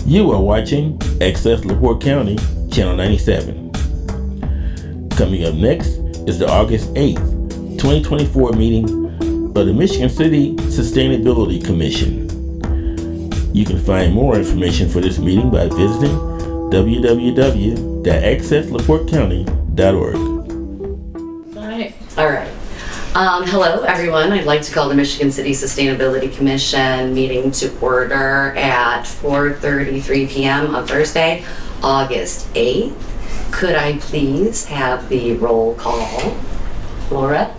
You are watching Access LaPorte County, Channel 97. Coming up next is the August 8th, 2024 meeting of the Michigan City Sustainability Commission. You can find more information for this meeting by visiting www.accesslaportecounty.org. All right. Hello, everyone. I'd like to call the Michigan City Sustainability Commission meeting to order at 4:33 p.m. on Thursday, August 8th. Could I please have the roll call? Laura?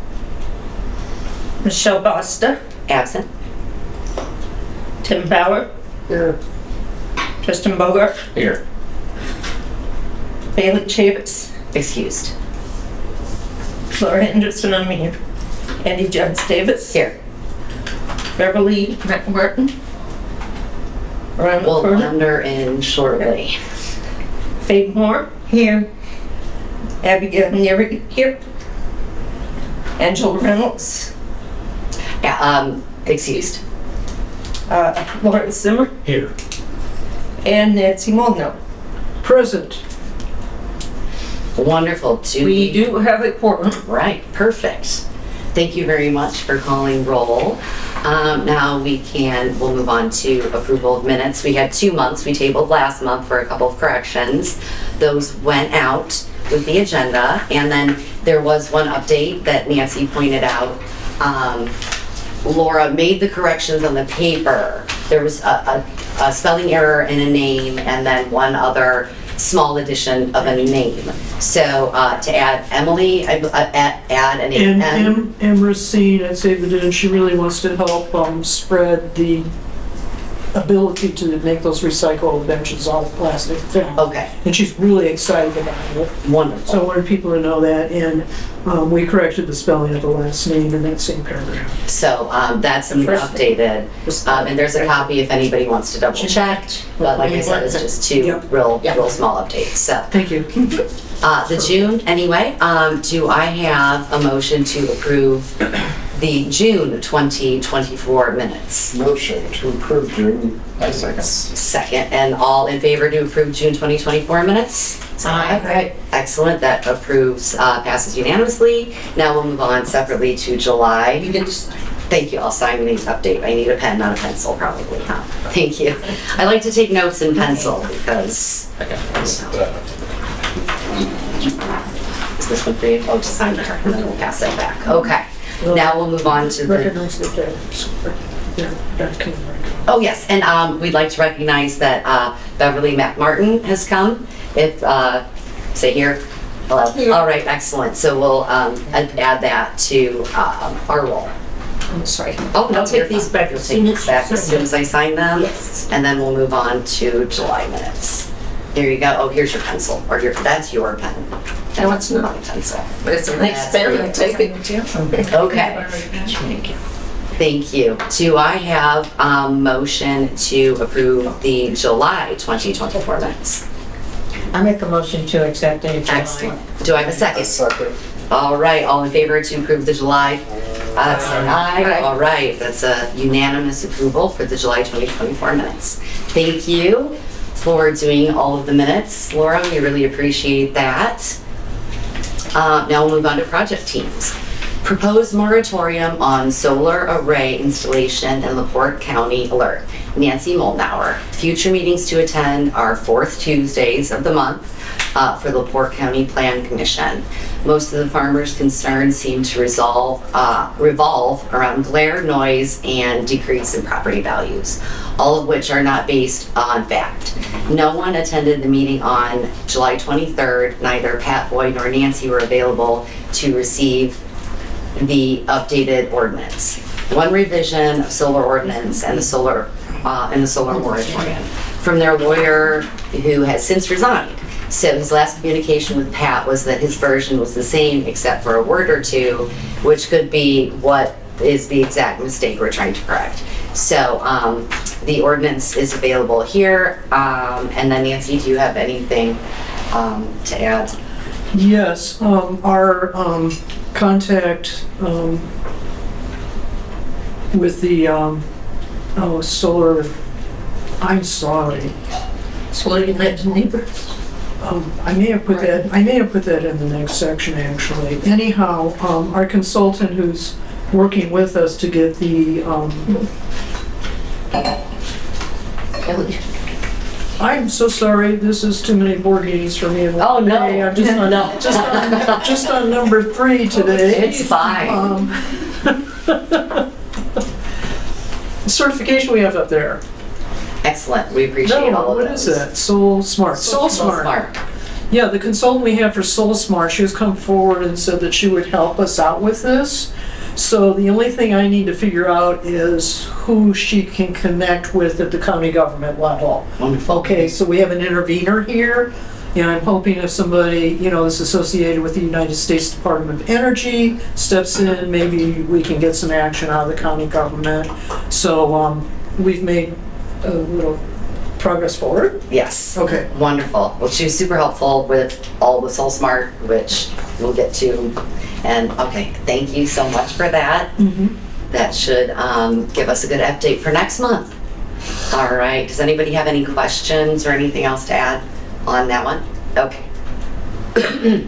Michelle Bosta, Absent. Tim Bauer, Here. Tristan Bogart, Here. Bailey Chavis, Excused. Laura Henderson, I'm here. Andy Jones Davis, Here. Beverly McMartin, Ryan We'll McCormick, under in shortly. Faye Moore, here. Abigail Neary, here. Angela Reynolds, Excused. Lawrence Zimmer, Here. and Nancy Molno. Present. Wonderful. We do have a quorum. Right, perfect. Thank you very much for calling roll. Now we'll move on to approval of minutes. We had 2 months. We tabled last month for a couple of corrections. Those went out with the agenda, and then there was one update that Nancy pointed out. Laura made the corrections on the paper. There was a spelling error in a name, and then one other small addition of a name. So to add Emily, add an And M. Racine, I'd say that she really wants to help spread the ability to make those recycled benches out of plastic film. Okay, And she's really excited about it. wonderful. So I wanted people to know that. And we corrected the spelling of the last name in that same paragraph. So that's updated. And there's a copy if anybody wants to double check. But like I said, it's just two real small updates. So Thank you. the June, anyway, do I have a motion to approve the June 2024 minutes? Motion to approve June. I second. Second, and all in favor to approve June 2024 minutes? Aye. Excellent, that approves, passes unanimously. Now we'll move on separately to July. You can just Thank you, I'll sign the update. I need a pen, not a pencil, probably, huh? Thank you. I like to take notes in pencil because... Is this one for you? Oh, just sign there, and then we'll pass it back. Okay, now we'll move on to the... Recognize that that came right. Oh, yes, and we'd like to recognize that Beverly McMartin has come. If, say here, hello. Here. All right, excellent. So we'll add that to our roll. I'm sorry. Oh, no, I'll take you're these fine. back. You'll take these back as soon as I sign them? Yes. And then we'll move on to July minutes. Here you go. Oh, here's your pencil, or that's your pen. No, it's not. My pencil. But it's a nice pen, I'll take it. Okay. Thank you. Thank you. Do I have a motion to approve the July 2024 minutes? I make a motion to accept the July. Excellent. Do I have a second? Second. All right, all in favor to approve the July? Say aye. Aye. All right, that's a unanimous approval for the July 2024 minutes. Thank you for doing all of the minutes, Laura. We really appreciate that. Now we'll move on to project teams. Proposed moratorium on solar array installation in LaPorte County Alert. Nancy Molnauer. Future meetings to attend are fourth Tuesdays of the month for the LaPorte County Plan Commission. Most of the farmers' concerns seem to revolve around glare, noise, and decrease in property values, all of which are not based on fact. No one attended the meeting on July 23rd. Neither Pat Boyd nor Nancy were available to receive the updated ordinance. One revision of solar ordinance and the solar moratorium from their lawyer who has since resigned. So his last communication with Pat was that his version was the same except for a word or two, which could be what is the exact mistake we're trying to correct. So the ordinance is available here. And then Nancy, do you have anything to add? Yes, our contact with the solar, I'm sorry, Exploding that neighbor. I may have put that in the next section, actually. Anyhow, our consultant who's working with us to get the, Ellie. I'm so sorry, this is too many board meetings for me. in one Oh, no. day. I'm just on, No. just on number 3 today. It's fine. Certification we have up there. Excellent. We appreciate all No, of what those. is that? Soul Smart. Soul Smart. Smart. Yeah, the consultant we have for Soul Smart, she has come forward and said that she would help us out with this. So the only thing I need to figure out is who she can connect with at the county government level. Wonderful. Okay, so we have an intervener here, and I'm hoping if somebody, that's associated with the United States Department of Energy steps in, maybe we can get some action out of the county government. So we've made a little progress forward. Yes. Okay. Wonderful. Well, she was super helpful with all the Soul Smart, which we'll get to. And okay, thank you so much for that. That should give us a good update for next month. All right. Does anybody have any questions or anything else to add on that one? Okay.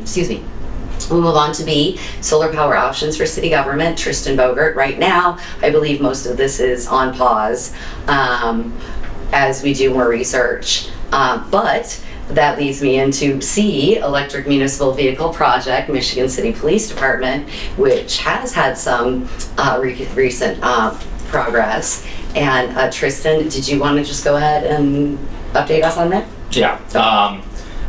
Excuse me. We'll move on to B, solar power options for city government. Tristan Bogert. Right now, I believe most of this is on pause as we do more research. But that leads me into C, electric municipal vehicle project, Michigan City Police Department, which has had some recent progress. And Tristan, did you want to just go ahead and update us on that? Yeah.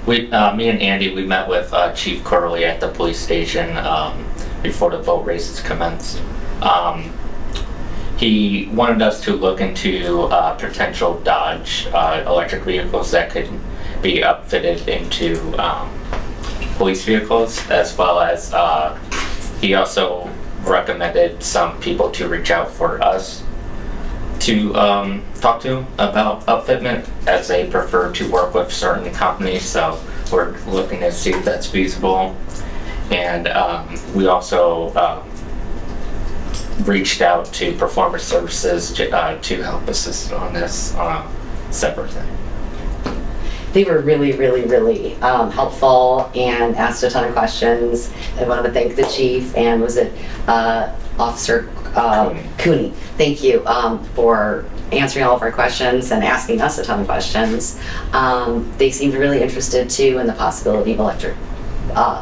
Me and Andy, we met with Chief Curley at the police station before the boat races commenced. He wanted us to look into potential Dodge electric vehicles that could be upfitted into police vehicles, as well as he also recommended some people to reach out for us to talk to about upfitment, as they prefer to work with certain companies. So we're looking to see if that's feasible. And we also reached out to Performance Services to help assist on this separate thing. They were really, really, really helpful and asked a ton of questions. I want to thank the chief and was it Officer Cooney. Thank you for answering all of our questions and asking us a ton of questions. They seemed really interested too in the possibility of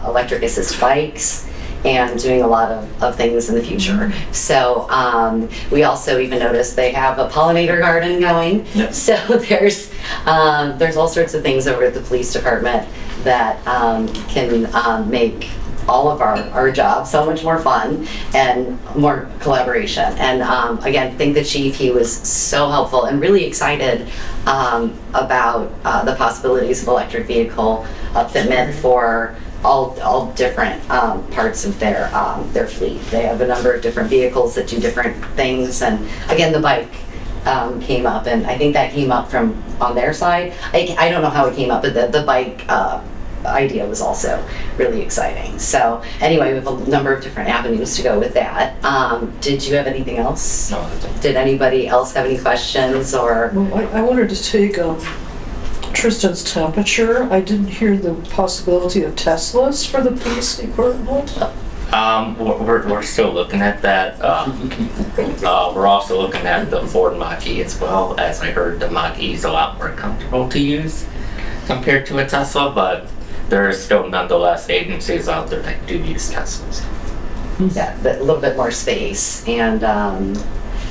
electric assist bikes and doing a lot of things in the future. So we also even noticed they have a pollinator garden going. Yep. So there's all sorts of things over at the police department that can make all of our jobs so much more fun and more collaboration. And again, thank the chief. He was so helpful and really excited about the possibilities of electric vehicle fitment for all different parts of their fleet. They have a number of different vehicles that do different things, and again, the bike came up, and I think that came up from on their side. I don't know how it came up, but the bike idea was also really exciting. So anyway, we have a number of different avenues to go with that. Did you have anything else? No, that's it. Did anybody else have any questions or? Well, I wanted to take Tristan's temperature. I didn't hear the possibility of Teslas for the police department. We're still looking at that. We're also looking at the Ford Mach-E as well, as I heard the Mach-E is a lot more comfortable to use compared to a Tesla, but there are still nonetheless agencies out there that do use Teslas. Yeah, a little bit more space, and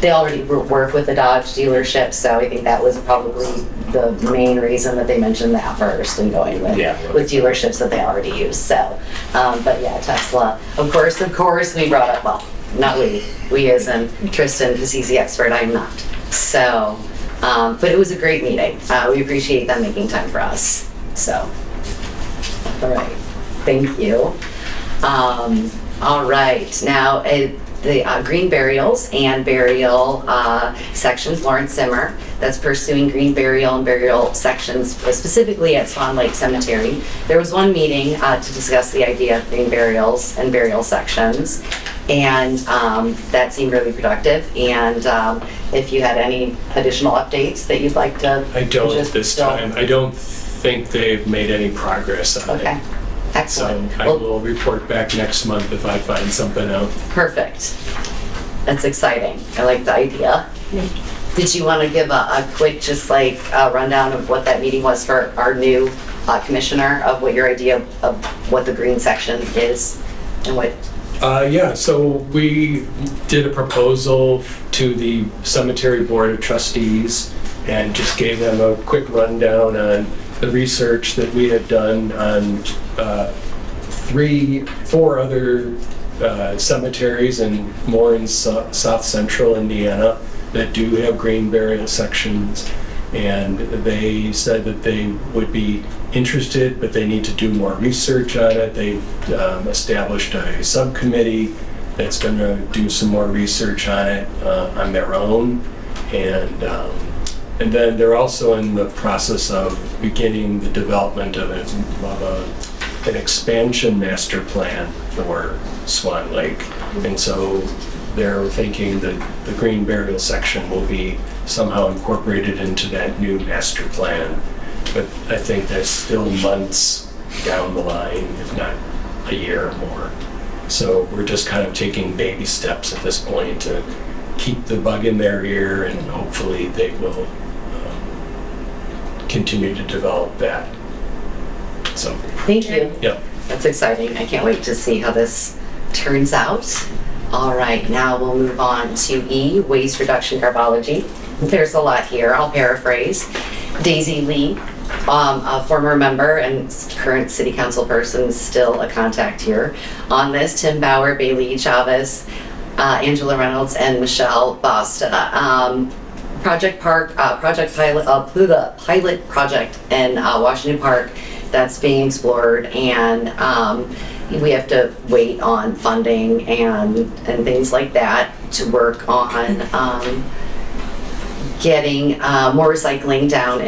they already work with the Dodge dealership, so I think that was probably the main reason that they mentioned that first and going with dealerships that they already use. So, but yeah, Tesla, of course, we brought up, well, not we as in Tristan, because he's the expert, I'm not. So, but it was a great meeting. We appreciate them making time for us. So, all right, thank you. All right, now the green burials and burial sections, Lawrence Zimmer, that's pursuing green burial and burial sections specifically at Swan Lake Cemetery. There was one meeting to discuss the idea of green burials and burial sections, and that seemed really productive. And if you had any additional updates that you'd like to I don't just at this fill- time. I don't think they've made any progress on Okay, it. excellent. So I Well, will report back next month if I find something out. perfect. That's exciting. I like the idea. Did you want to give a quick, just like rundown of what that meeting was for our new commissioner, of what your idea of what the green section is and what? Yeah, so we did a proposal to the Cemetery Board of Trustees and just gave them a quick rundown on the research that we had done on 4 other cemeteries and more in South Central Indiana that do have green burial sections. And they said that they would be interested, but they need to do more research on it. They've established a subcommittee that's going to do some more research on it on their own. And then they're also in the process of beginning the development of an expansion master plan for Swan Lake. And so they're thinking that the green burial section will be somehow incorporated into that new master plan. But I think that's still months down the line, if not a year or more. So we're just kind of taking baby steps at this point to keep the bug in their ear, and hopefully they will continue to develop that. So, Thank you. yep. That's exciting. I can't wait to see how this turns out. All right, now we'll move on to E, waste reduction garbology. There's a lot here. I'll paraphrase. Daisy Lee, a former member and current city council person, still a contact here on this. Tim Bauer, Bailey Chavez, Angela Reynolds, and Michelle Basta. Project pilot project in Washington Park that's being explored, and we have to wait on funding and things like that to work on getting more recycling down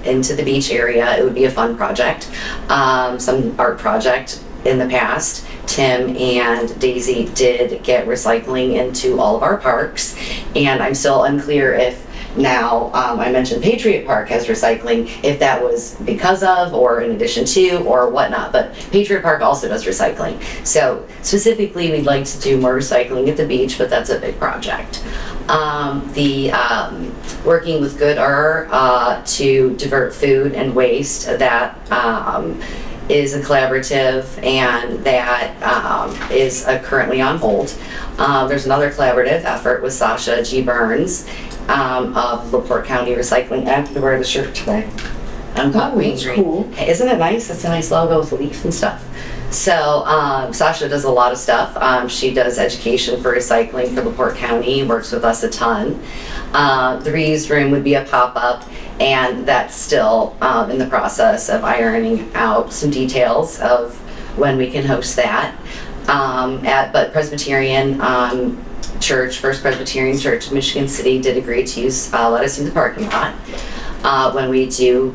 into the beach area. It would be a fun project, some art project. In the past, Tim and Daisy did get recycling into all of our parks, and I'm still unclear if now, I mentioned Patriot Park has recycling, if that was because of or in addition to or whatnot, but Patriot Park also does recycling. So specifically, we'd like to do more recycling at the beach, but that's a big project. Working with GoodR to divert food and waste, that is a collaborative, and that is currently on hold. There's another collaborative effort with Sasha G. Burns of LaPorte County Recycling. I have to wear the shirt today. I'm got green. Cool. Hey, isn't it nice? It's a nice logo with a leaf and stuff. So Sasha does a lot of stuff. She does education for recycling for LaPorte County, works with us a ton. The reused room would be a pop-up, and that's still in the process of ironing out some details of when we can host that. But Presbyterian Church, First Presbyterian Church in Michigan City, did agree to let us use the parking lot when we do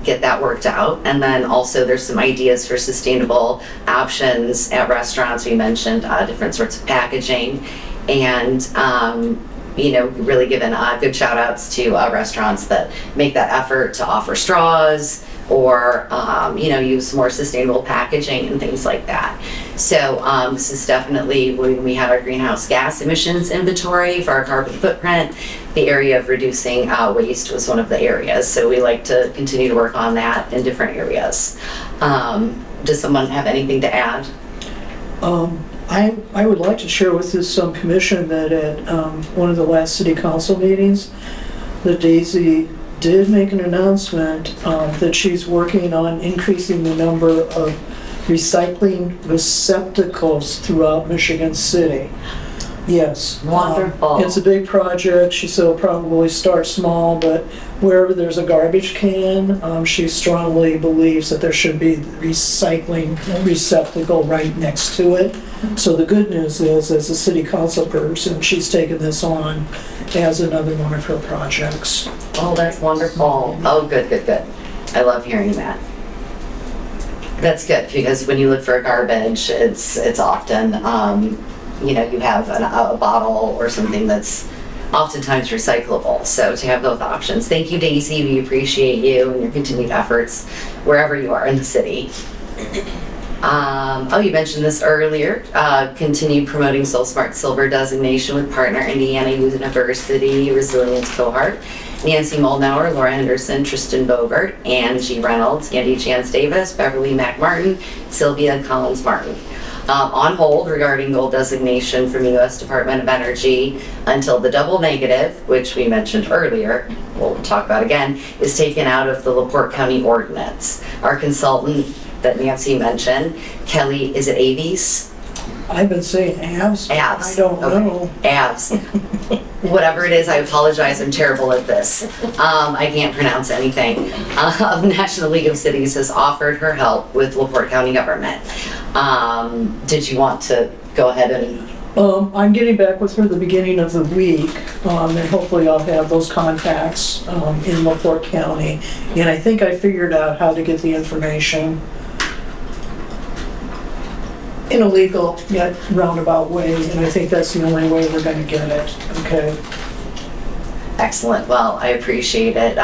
get that worked out. And then also there's some ideas for sustainable options at restaurants. We mentioned different sorts of packaging, and really giving good shout outs to restaurants that make that effort to offer straws or use more sustainable packaging and things like that. So this is definitely, when we had our greenhouse gas emissions inventory for our carbon footprint, the area of reducing waste was one of the areas. So we like to continue to work on that in different areas. Does someone have anything to add? I would like to share with this commission that at one of the last city council meetings, that Daisy did make an announcement that she's working on increasing the number of recycling receptacles throughout Michigan City. Yes. Wonderful. It's a big project. She said it'll probably start small, but wherever there's a garbage can, she strongly believes that there should be recycling receptacle right next to it. So the good news is, as a city council person, she's taken this on as another one of her projects. Oh, that's wonderful. Oh, good, good, good. I love hearing that. That's good, because when you look for garbage, it's often, you know, you have a bottle or something that's oftentimes recyclable. So to have both options. Thank you, Daisy. We appreciate you and your continued efforts wherever you are in the city. Oh, you mentioned this earlier. Continue promoting Soul Smart Silver designation with partner Indiana University Resilience Cohort. Nancy Moldenauer, Laura Henderson, Tristan Bogart, Angie Reynolds, Andy Jans Davis, Beverly McMartin, Sylvia Collins Martin. On hold regarding gold designation from the U.S. Department of Energy until the double negative, which we mentioned earlier, we'll talk about again, is taken out of the LaPorte County ordinance. Our consultant that Nancy mentioned, Kelly, is it Aves? I've been saying abs. Abs. I don't Okay. know. Abs. Whatever it is, I apologize, I'm terrible at this. I can't pronounce anything. National League of Cities has offered her help with LaPorte County government. Did you want to go ahead and? I'm getting back with her the beginning of the week, and hopefully I'll have those contacts in LaPorte County. And I think I figured out how to get the information in a legal yet roundabout way, and I think that's the only way we're going to get it. Okay. Excellent, well, I appreciate it.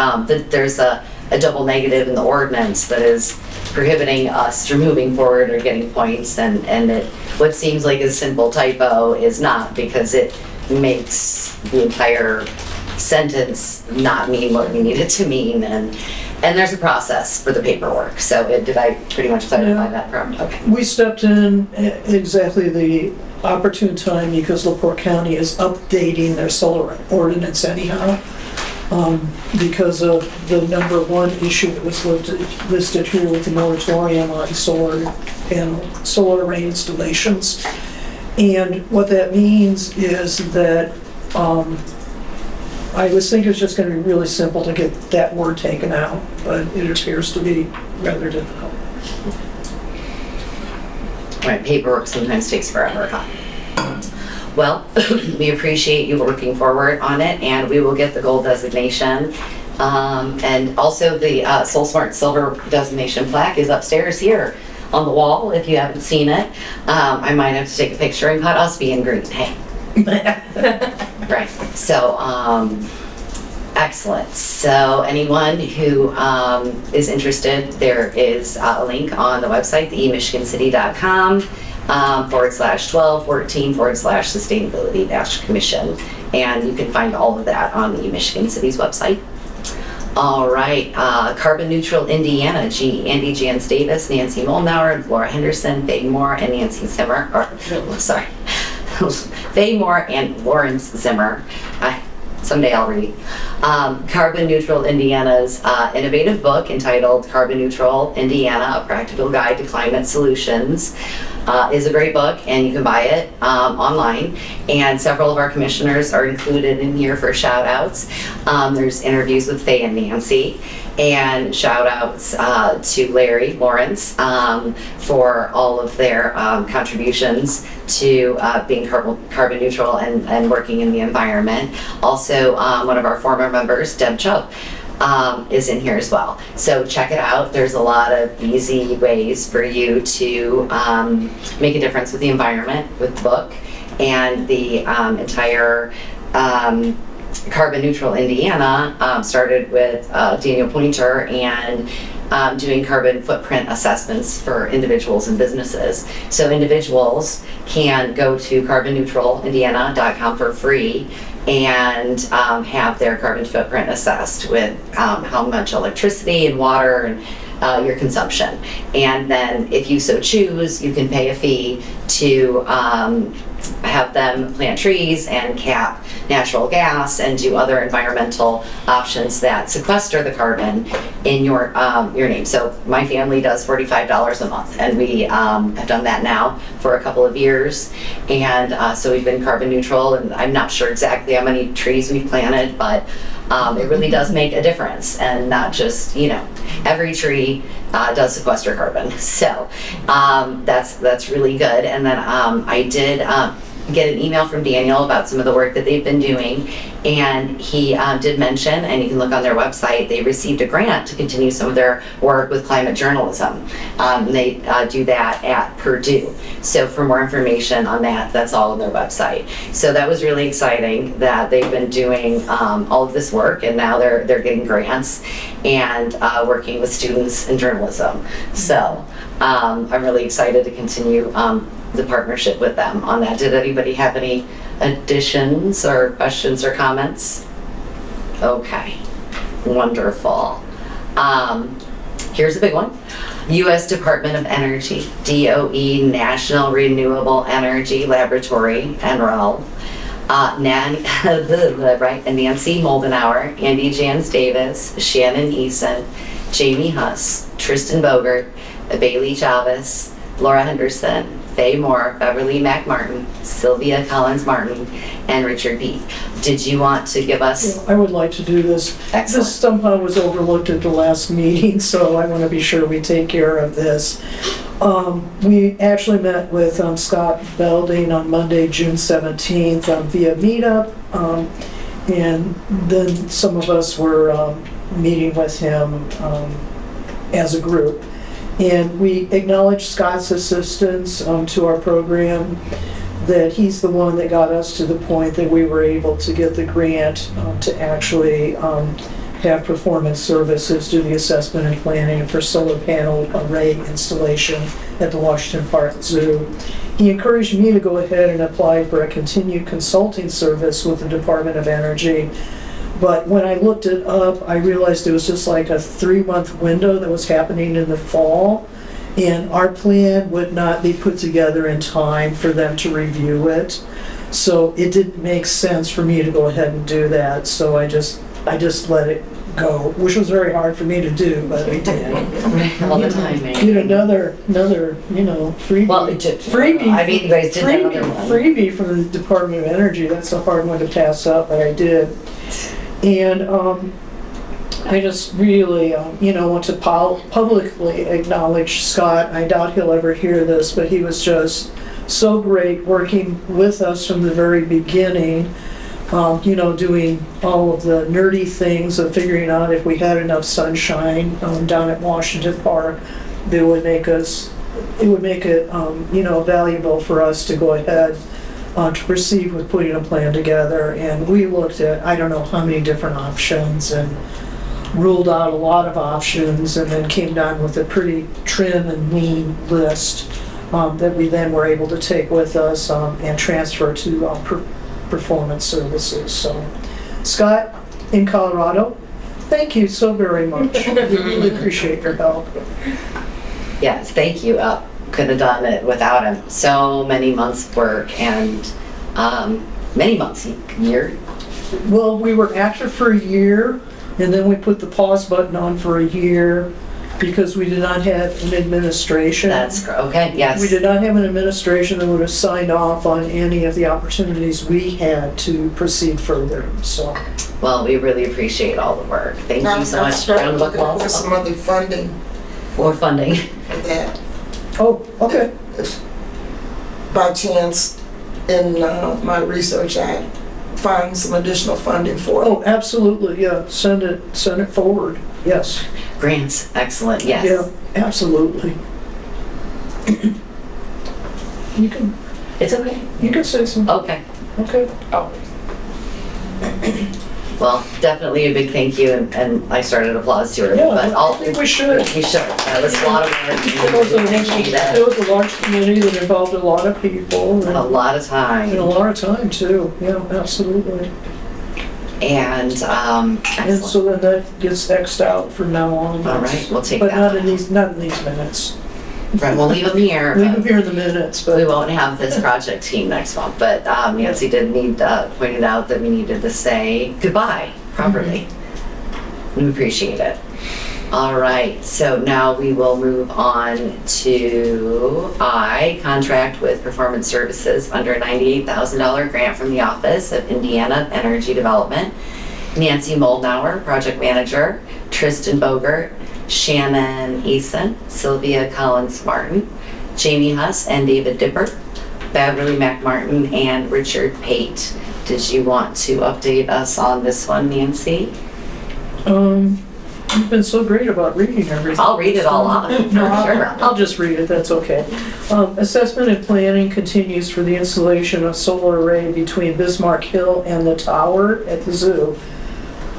There's a double negative in the ordinance that is prohibiting us from moving forward or getting points, and what seems like a simple typo is not, because it makes the entire sentence not mean what we need it to mean, and there's a process for the paperwork. So did I pretty much clarify that from? Okay. We stepped in at exactly the opportune time because LaPorte County is updating their solar ordinance anyhow. Because of the number one issue that was listed here with the moratorium on solar array installations. And what that means is that I was thinking it's just going to be really simple to get that word taken out, but it appears to be rather difficult. Right, paperwork sometimes takes forever, huh? Well, we appreciate you working forward on it, and we will get the gold designation. And also the Soul Smart Silver designation plaque is upstairs here on the wall, if you haven't seen it. I might have to take a picture and cut us being green, hey. Right, so, excellent. So anyone who is interested, there is a link on the website, the emichigancity.com /1214/sustainability-commission. And you can find all of that on the Michigan City's website. All right, Carbon Neutral Indiana, Andy Jans Davis, Nancy Moldenauer, Laura Henderson, Faye Moore, and Nancy Zimmer, sorry, Faye Moore and Lawrence Zimmer. Someday I'll read. Carbon Neutral Indiana's innovative book entitled Carbon Neutral Indiana, A Practical Guide to Climate Solutions is a great book, and you can buy it online. And several of our commissioners are included in here for shout outs. There's interviews with Faye and Nancy, and shout outs to Larry Lawrence for all of their contributions to being carbon neutral and working in the environment. Also, one of our former members, Deb Chubb, is in here as well. So check it out. There's a lot of easy ways for you to make a difference with the environment with the book, and the entire Carbon Neutral Indiana started with Daniel Pointer and doing carbon footprint assessments for individuals and businesses. So individuals can go to carbonneutralindiana.com for free and have their carbon footprint assessed with how much electricity and water and your consumption. And then if you so choose, you can pay a fee to have them plant trees and cap natural gas and do other environmental options that sequester the carbon in your name. So my family does $45 a month, and we have done that now for a couple of years. And so we've been carbon neutral, and I'm not sure exactly how many trees we've planted, but it really does make a difference, and not just, every tree does sequester carbon. So that's really good. And then I did get an email from Daniel about some of the work that they've been doing, and he did mention, and you can look on their website, they received a grant to continue some of their work with climate journalism. They do that at Purdue. So for more information on that, that's all on their website. So that was really exciting that they've been doing all of this work, and now they're getting grants and working with students in journalism. So I'm really excited to continue the partnership with them on that. Did anybody have any additions or questions or comments? Okay, wonderful. Here's a big one. U.S. Department of Energy, DOE National Renewable Energy Laboratory, NREL, Nancy Moldenauer, Andy Jans Davis, Shannon Eason, Jamie Huss, Tristan Bogert, Bailey Chavez, Laura Henderson, Faye Moore, Beverly McMartin, Sylvia Collins Martin, and Richard B. Did you want to give us? I would like to do this. Excellent. This somehow was overlooked at the last meeting, so I want to be sure we take care of this. We actually met with Scott Belding on Monday, June 17th via Meetup, and then some of us were meeting with him as a group. And we acknowledge Scott's assistance to our program, that he's the one that got us to the point that we were able to get the grant to actually have performance services, do the assessment and planning for solar panel array installation at the Washington Park Zoo. He encouraged me to go ahead and apply for a continued consulting service with the Department of Energy. But when I looked it up, I realized it was just like a 3-month window that was happening in the fall, and our plan would not be put together in time for them to review it. So it didn't make sense for me to go ahead and do that. So I just let it go, which was very hard for me to do, but I did. All the time, man. Get another freebie. Well, freebie. I mean, you guys did another one. Freebie from the Department of Energy. That's a hard one to pass up, but I did. And I just really, want to publicly acknowledge Scott. I doubt he'll ever hear this, but he was just so great working with us from the very beginning, doing all of the nerdy things of figuring out if we had enough sunshine down at Washington Park that would make it valuable for us to go ahead to proceed with putting a plan together. And we looked at, I don't know how many different options, and ruled out a lot of options, and then came down with a pretty trim and lean list that we then were able to take with us and transfer to performance services. So, Scott in Colorado, thank you so very much. We really appreciate your help. Yes, thank you. Could have done it without him. So many months of work, and many months, year. Well, we were active for a year, and then we put the pause button on for a year because we did not have an administration. That's okay, yes. We did not have an administration that would have signed off on any of the opportunities we had to proceed further, so. Well, we really appreciate all the work. Thank you so much. I'm looking for some other funding More funding. for that. Oh, okay. If by chance in my research I find some additional funding for it. Oh, absolutely, yeah, send it forward, yes. Grants, excellent, yes. Yeah, absolutely. It's okay. You can say something. Okay. Okay. Oh, Well, definitely a big thank you, and I started applause to her. Yeah, but I think we should. We should. That was a lot of work. It was a large committee that involved a lot of people. A lot of And a time. lot of time too, yeah, absolutely. And, And excellent. so then that gets Xed out from now on. All right, we'll take But that. not in these minutes. Right, we'll leave them here. Leave but- them here in the minutes, We but won't have this project team next month, but Nancy did pointed out that we needed to say goodbye properly. We appreciate it. All right, so now we will move on to I, contract with Performance Services under a $98,000 grant from the Office of Indiana Energy Development. Nancy Moldenauer, project manager, Tristan Bogert, Shannon Eason, Sylvia Collins-Martin, Jamie Huss, and David Dipper, Beverly McMartin, and Richard Pate. Did you want to update us on this one, Nancy? you've been so great about reading everything. I'll read it all off, for No, sure. I'll just read it, that's okay. Assessment and planning continues for the installation of solar array between Bismarck Hill and the tower at the zoo.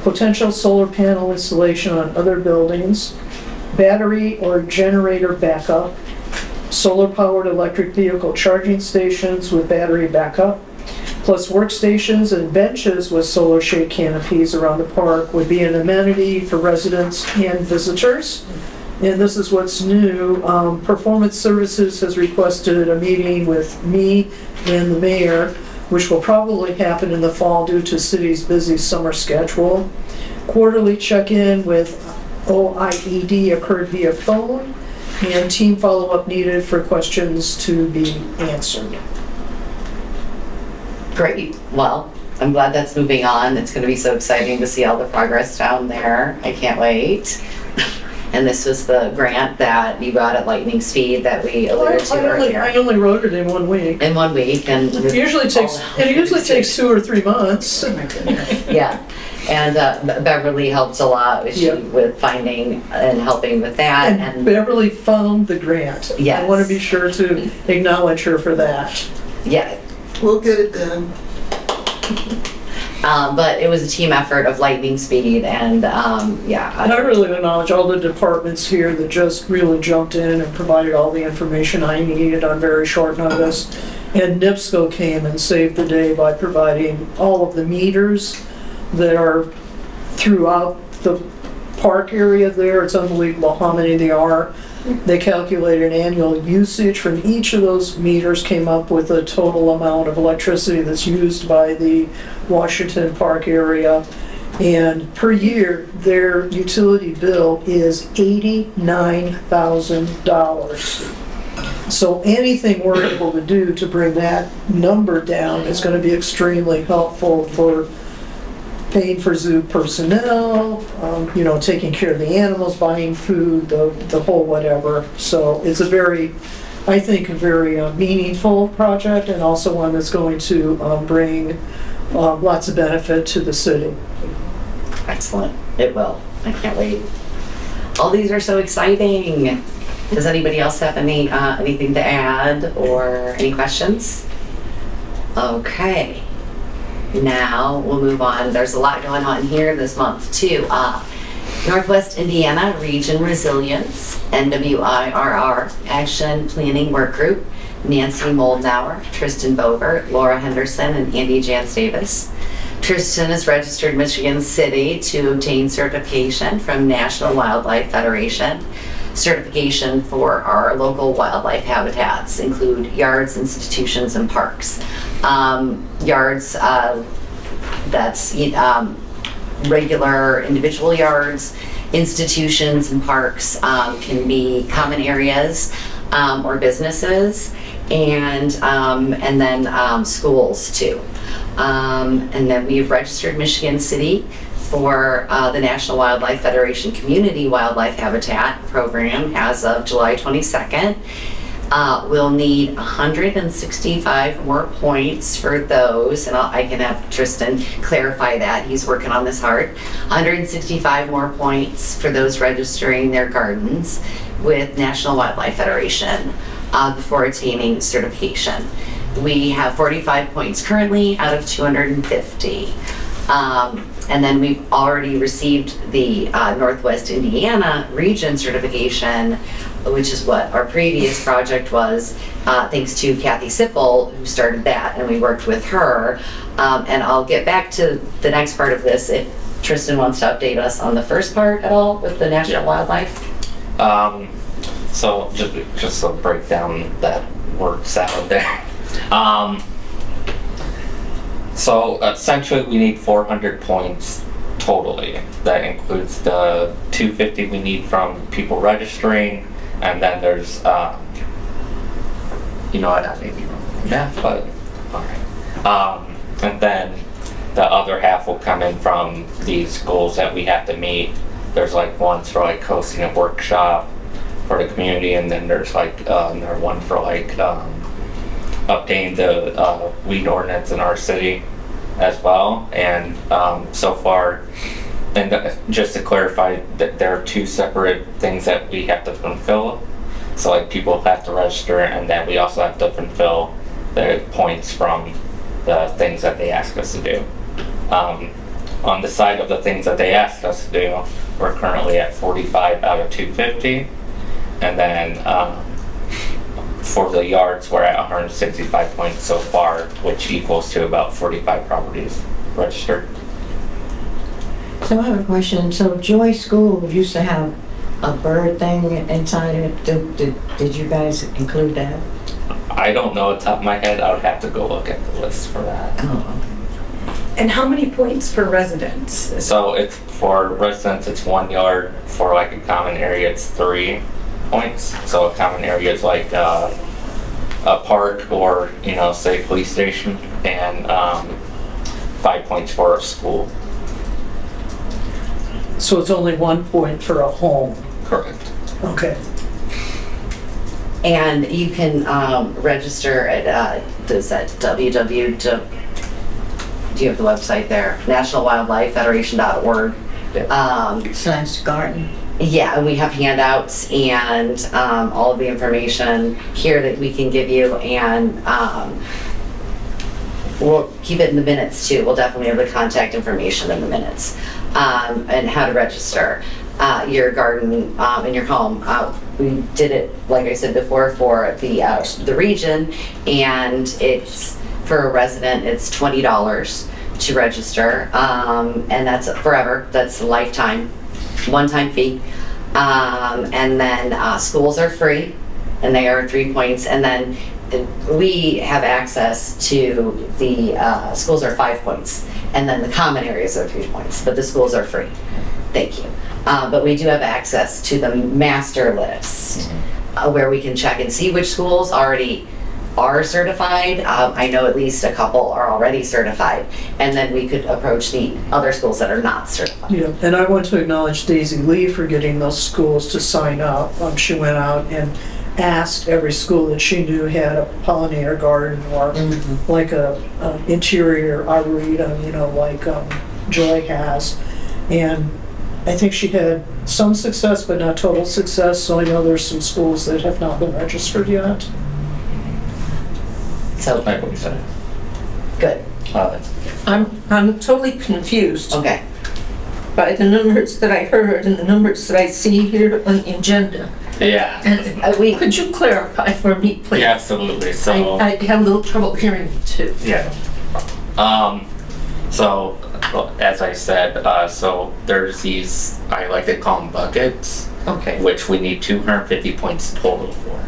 Potential solar panel installation on other buildings, battery or generator backup, solar-powered electric vehicle charging stations with battery backup, plus workstations and benches with solar shade canopies around the park would be an amenity for residents and visitors. And this is what's new. Performance Services has requested a meeting with me and the mayor, which will probably happen in the fall due to city's busy summer schedule. Quarterly check-in with OIED occurred via phone, and team follow-up needed for questions to be answered. Great. Well, I'm glad that's moving on. It's going to be so exciting to see all the progress down there. I can't wait. And this was the grant that you got at lightning speed that we alluded to I earlier. only wrote it in 1 week. In 1 week, and It usually takes 2 or 3 months. yeah. And Beverly helped a lot with, Yeah. with finding and helping with that. And Beverly found the grant. Yes. I want to be sure to acknowledge her for that. Yeah. We'll get it done. But it was a team effort of lightning speed, and yeah. And I really acknowledge all the departments here that just really jumped in and provided all the information I needed on very short notice. And NIPSCO came and saved the day by providing all of the meters that are throughout the park area there. It's unbelievable how many there are. They calculated annual usage from each of those meters, came up with a total amount of electricity that's used by the Washington Park area. And per year, their utility bill is $89,000. So anything we're able to do to bring that number down is going to be extremely helpful for paying for zoo personnel, taking care of the animals, buying food, the whole whatever. So it's a very meaningful project, and also one that's going to bring lots of benefit to the city. Excellent. It will. I can't wait. All these are so exciting. Does anybody else have anything to add or any questions? Okay. Now we'll move on. There's a lot going on here this month too. Northwest Indiana Region Resilience, NWIRR Action Planning Work Group, Nancy Moldenauer, Tristan Bogert, Laura Henderson, and Andy Jans Davis. Tristan is registered Michigan City to obtain certification from National Wildlife Federation. Certification for our local wildlife habitats include yards, institutions, and parks. Yards, that's regular individual yards. Institutions and parks can be common areas or businesses, and then schools too. And then we've registered Michigan City for the National Wildlife Federation Community Wildlife Habitat Program as of July 22nd. We'll need 165 more points for those, and I can have Tristan clarify that. He's working on this hard. 165 more points for those registering their gardens with National Wildlife Federation before attaining certification. We have 45 points currently out of 250. And then we've already received the Northwest Indiana Region certification which is what our previous project was, thanks to Kathy Sippel, who started that, and we worked with her. And I'll get back to the next part of this if Tristan wants to update us on the first part at all with the National Yeah. Wildlife. So just to break down that word salad there. So essentially we need 400 points totally. That includes the 250 we need from people registering, and then there's, you know what, I may be wrong in math, but alright. And then the other half will come in from these goals that we have to meet. There's like ones for like hosting a workshop for the community, and then there's like another one for like updating the weed ordinance in our city as well. And so far, and just to clarify, that there are two separate things that we have to fulfill. So like people have to register, and then we also have to fulfill the points from the things that they ask us to do. On the side of the things that they asked us to do, we're currently at 45 out of 250. And then for the yards, we're at 165 points so far, which equals to about 45 properties registered. So I have a question. So Joy School used to have a bird thing inside it. Did you guys include that? I don't know off the top of my head. I would have to go look at the list for that. Oh, And how many points per resident? So it's for residents, it's 1 yard. For like a common area, it's 3 points. So a common area is like a park or, you know, say police station, and 5 points for a school. So it's only 1 point for a home. Correct. Okay. And you can register at, is that www. Do you have the website there? nationalwildlifefederation.org. /garden. Yeah, and we have handouts and all of the information here that we can give you, and we'll keep it in the minutes too. We'll definitely have the contact information in the minutes, and how to register your garden in your home. We did it, like I said before, for the region, and it's for a resident, it's $20 to register, and that's forever. That's a lifetime, one-time fee. And then schools are free, and they are 3 points. And then we have access to the schools are 5 points, and then the common areas are 3 points, but the schools are free. Thank you. But we do have access to the master list, where we can check and see which schools already are certified. I know at least a couple are already certified, and then we could approach the other schools that are not certified. Yeah, and I want to acknowledge Daisy Lee for getting those schools to sign up. She went out and asked every school that she knew had a pollinator garden or like a interior arboretum, you know, like Joy has. And I think she had some success, but not total success. So I know there's some schools that have not been registered yet. So, I believe so. good. I'm totally confused Okay. by the numbers that I heard and the numbers that I see here on the agenda. Yeah. And We could you clarify for me, please? Yeah, absolutely. So. I had a little trouble hearing it too. Yeah. So, as I said, so there's these, I like to call them buckets, Okay. which we need 250 points total for.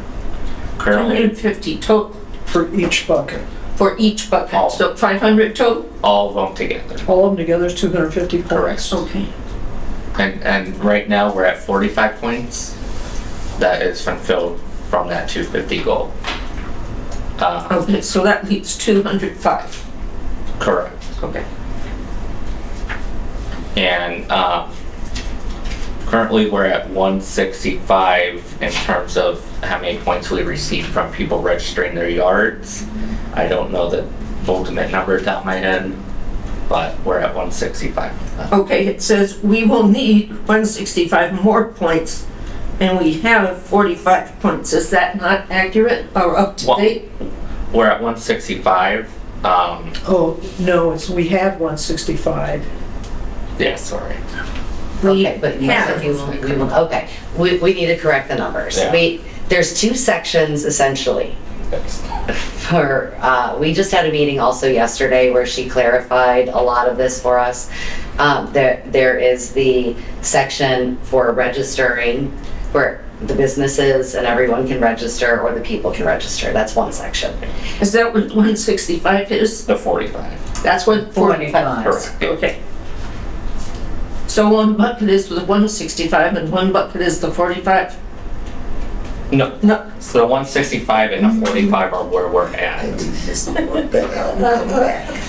Currently, 250 total For each bucket. for each bucket, All. so 500 total? all of them together. All of them together is 250 points. Okay. And right now, we're at 45 points. That is fulfilled from that 250 goal. Okay, so that leaves 205. Correct. Okay. And currently we're at 165 in terms of how many points we received from people registering their yards. I don't know the ultimate number off the top of my head, but we're at 165. Okay, it says we will need 165 more points, and we have 45 points. Is that not accurate or up to Well- date? We're at 165. Oh, no, we have 165. Yeah, sorry. Okay, but you have. said we will, okay. We need to correct the numbers. Yeah. There's two sections essentially. We just had a meeting also yesterday where she clarified a lot of this for us. There is the section for registering, where the businesses and everyone can register, or the people can register. That's one section. Is that what 165 is? The 45. That's what 45 is? Correct. Okay. So one bucket is the 165 and one bucket is the 45? No, No. so the 165 and the 45 are where we're at.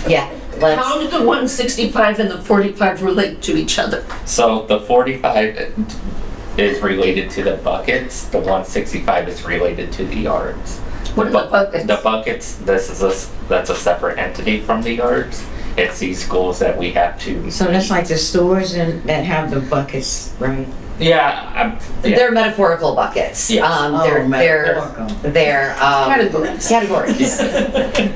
Yeah, How let's, do the 165 and the 45 relate to each other? So the 45 is related to the buckets, the 165 is related to the yards. What are the buckets? The buckets, that's a separate entity from the yards. It's these schools that we have to. So that's like the stores that have the buckets, right? Yeah, they're metaphorical buckets. Yes. They're Categories. categories.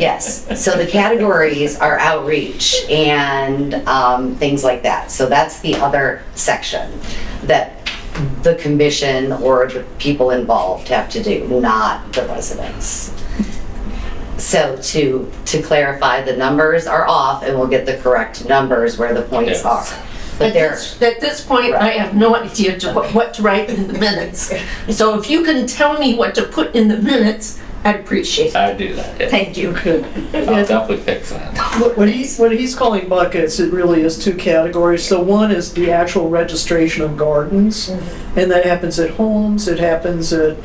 Yes, so the categories are outreach and things like that. So that's the other section that the commission or the people involved have to do, not the residents. So to clarify, the numbers are off and we'll get the correct numbers where the points Yes. are. But At they're, this point, I have no idea what to write in the minutes. So if you can tell me what to put in the minutes, I'd appreciate it. I do that. Yeah. Thank you. I'll definitely fix that. What he's calling buckets, it really is two categories. So one is the actual registration of gardens, and that happens at homes, it happens at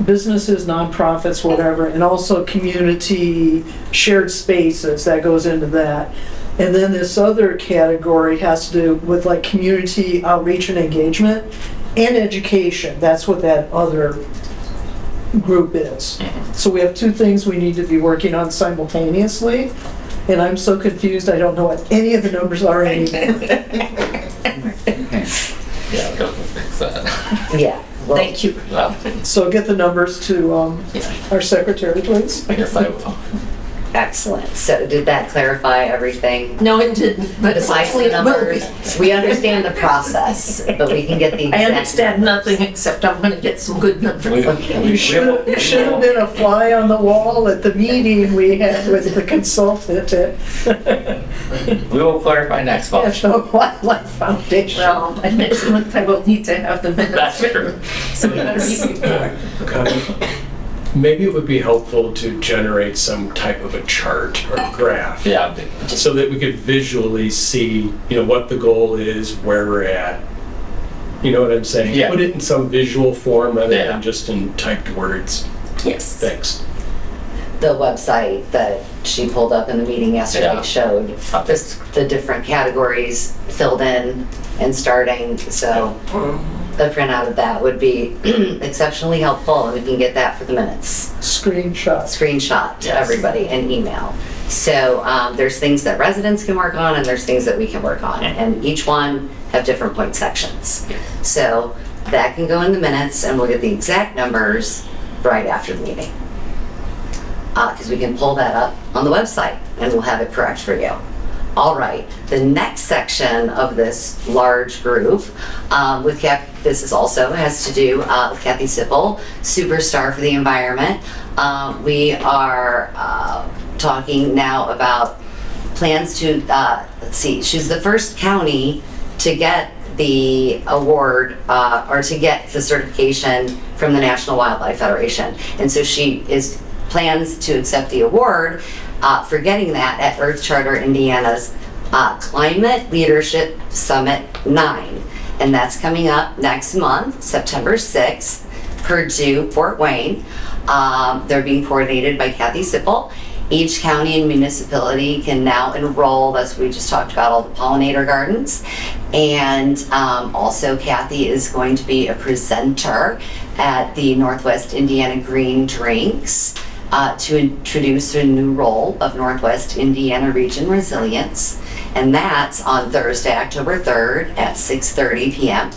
businesses, nonprofits, whatever, and also community shared spaces, that goes into that. And then this other category has to do with like community outreach and engagement and education. That's what that other group is. So we have two things we need to be working on simultaneously. And I'm so confused, I don't know what any of the numbers are anymore. Yeah, I'll definitely fix that. yeah. Well, Thank you. So get the numbers to our secretary, please. I guess I will. excellent. So did that clarify everything? No, it didn't, but Besides hopefully the it will be. numbers, we understand the process, but we can get the I exact understand numbers. nothing except I'm gonna get some good numbers. You should have been a fly on the wall at the meeting we had with the consultant at We will clarify next month. National Wildlife Foundation. Well, and next month I will need to have the minutes That's written. true. So we can review. Maybe it would be helpful to generate some type of a chart or graph. Yeah, So that we could visually see, what the goal is, where we're at. You know what I'm saying? Yeah. Put it in some visual form rather Yeah. than just in typed words. Yes. Thanks. The website that she pulled up in the meeting yesterday Yeah. showed this, the different categories filled in and starting, so the printout of that would be exceptionally helpful, and we can get that for the minutes. Screenshots. Screenshot to Yes. everybody and email. So there's things that residents can work on and there's things that we can work on, and each one have different point sections. So that can go in the minutes and we'll get the exact numbers right after the meeting. Because we can pull that up on the website and we'll have it correct for you. All right, the next section of this large group with this is also has to do with Kathy Sippel, Superstar for the Environment. We are talking now about plans to, let's see, she's the first county to get the award or to get the certification from the National Wildlife Federation. And so she plans to accept the award for getting that at Earth Charter Indiana's Climate Leadership Summit 9. And that's coming up next month, September 6th, Purdue, Fort Wayne. They're being coordinated by Kathy Sippel. Each county and municipality can now enroll, as we just talked about, all the pollinator gardens. And also Kathy is going to be a presenter at the Northwest Indiana Green Drinks to introduce a new role of Northwest Indiana Region Resilience. And that's on Thursday, October 3rd at 6:30 p.m.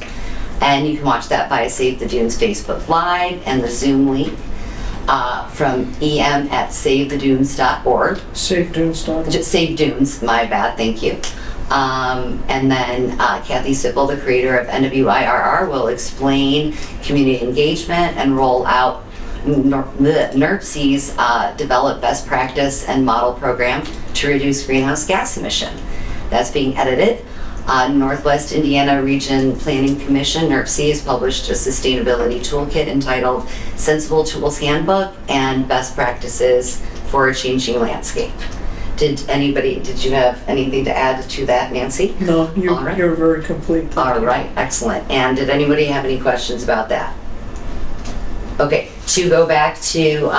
And you can watch that via Save the Dunes Facebook Live and the Zoom link from em at savethedunes.org. Safe Dunes. Just Save Dunes, my bad, thank you. And then Kathy Sippel, the creator of NWIRR, will explain community engagement and roll out NERC's develop best practice and model program to reduce greenhouse gas emission. That's being edited. Northwest Indiana Region Planning Commission, NERC, has published a sustainability toolkit entitled Sensible Tools Handbook and Best Practices for a Changing Landscape. Did you have anything to add to that, Nancy? No, All right. you're very complete. All right, excellent. And did anybody have any questions about that? Okay, to go back to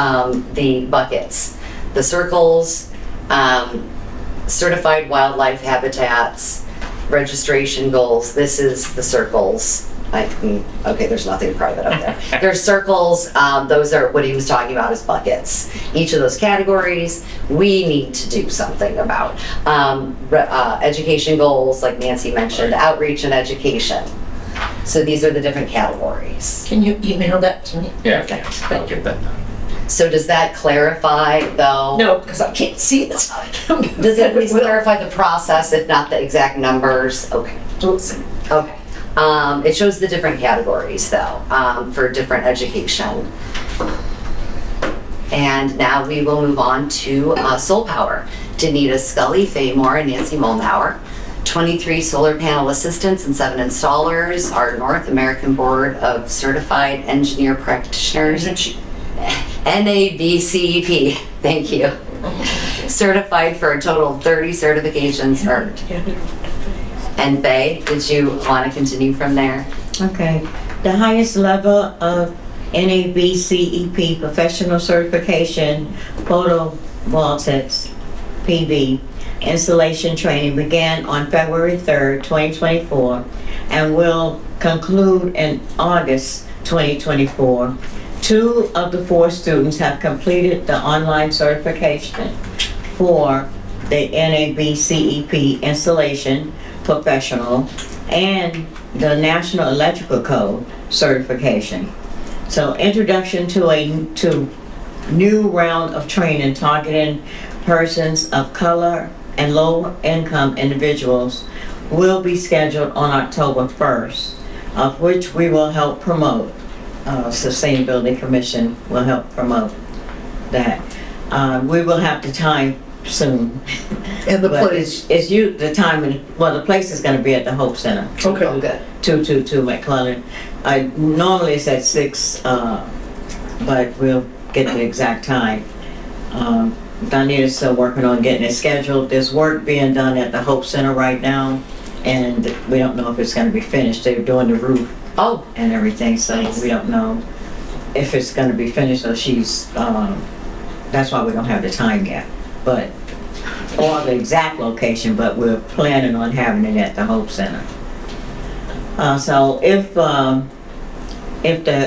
the buckets, the circles, certified wildlife habitats, registration goals. This is the circles. Okay, there's nothing private up there. There's circles. Those are what he was talking about as buckets. Each of those categories, we need to do something about. Education goals, like Nancy mentioned, outreach and education. So these are the different categories. Can you email that to me? Yeah, I'll get that done. So does that clarify, though? No, because I can't see it. Does it at least clarify the process, if not the exact numbers? Okay. Okay. It shows the different categories, though, for different education. And now we will move on to Soul Power. Danita Scully, Faye Moore, and Nancy Molnauer. 23 solar panel assistants and 7 installers. Our North American Board of Certified Engineer Practitioners. NABCEP, thank you. Certified for a total of 30 certifications earned. And Faye, did you want to continue from there? Okay. The highest level of NABCEP professional certification photovoltaics PV installation training began on February 3rd, 2024 and will conclude in August 2024. 2 of the 4 students have completed the online certification for the NABCEP installation professional and the National Electrical Code certification. So introduction to a new round of training targeting persons of color and low-income individuals will be scheduled on October 1st, of which we will help promote. Sustainability Commission will help promote that. We will have the time soon. And the But place. it's the time, the place is gonna be at the Hope Center. Okay. Oh, good. 222 McClellan. Normally it's at 6, but we'll get the exact time. Donita's still working on getting it scheduled. There's work being done at the Hope Center right now, and we don't know if it's gonna be finished. They're doing the roof Oh, and everything, so Nice. we don't know if it's gonna be finished, or she's, that's why we don't have the time yet. But, or the exact location, but we're planning on having it at the Hope Center. So if the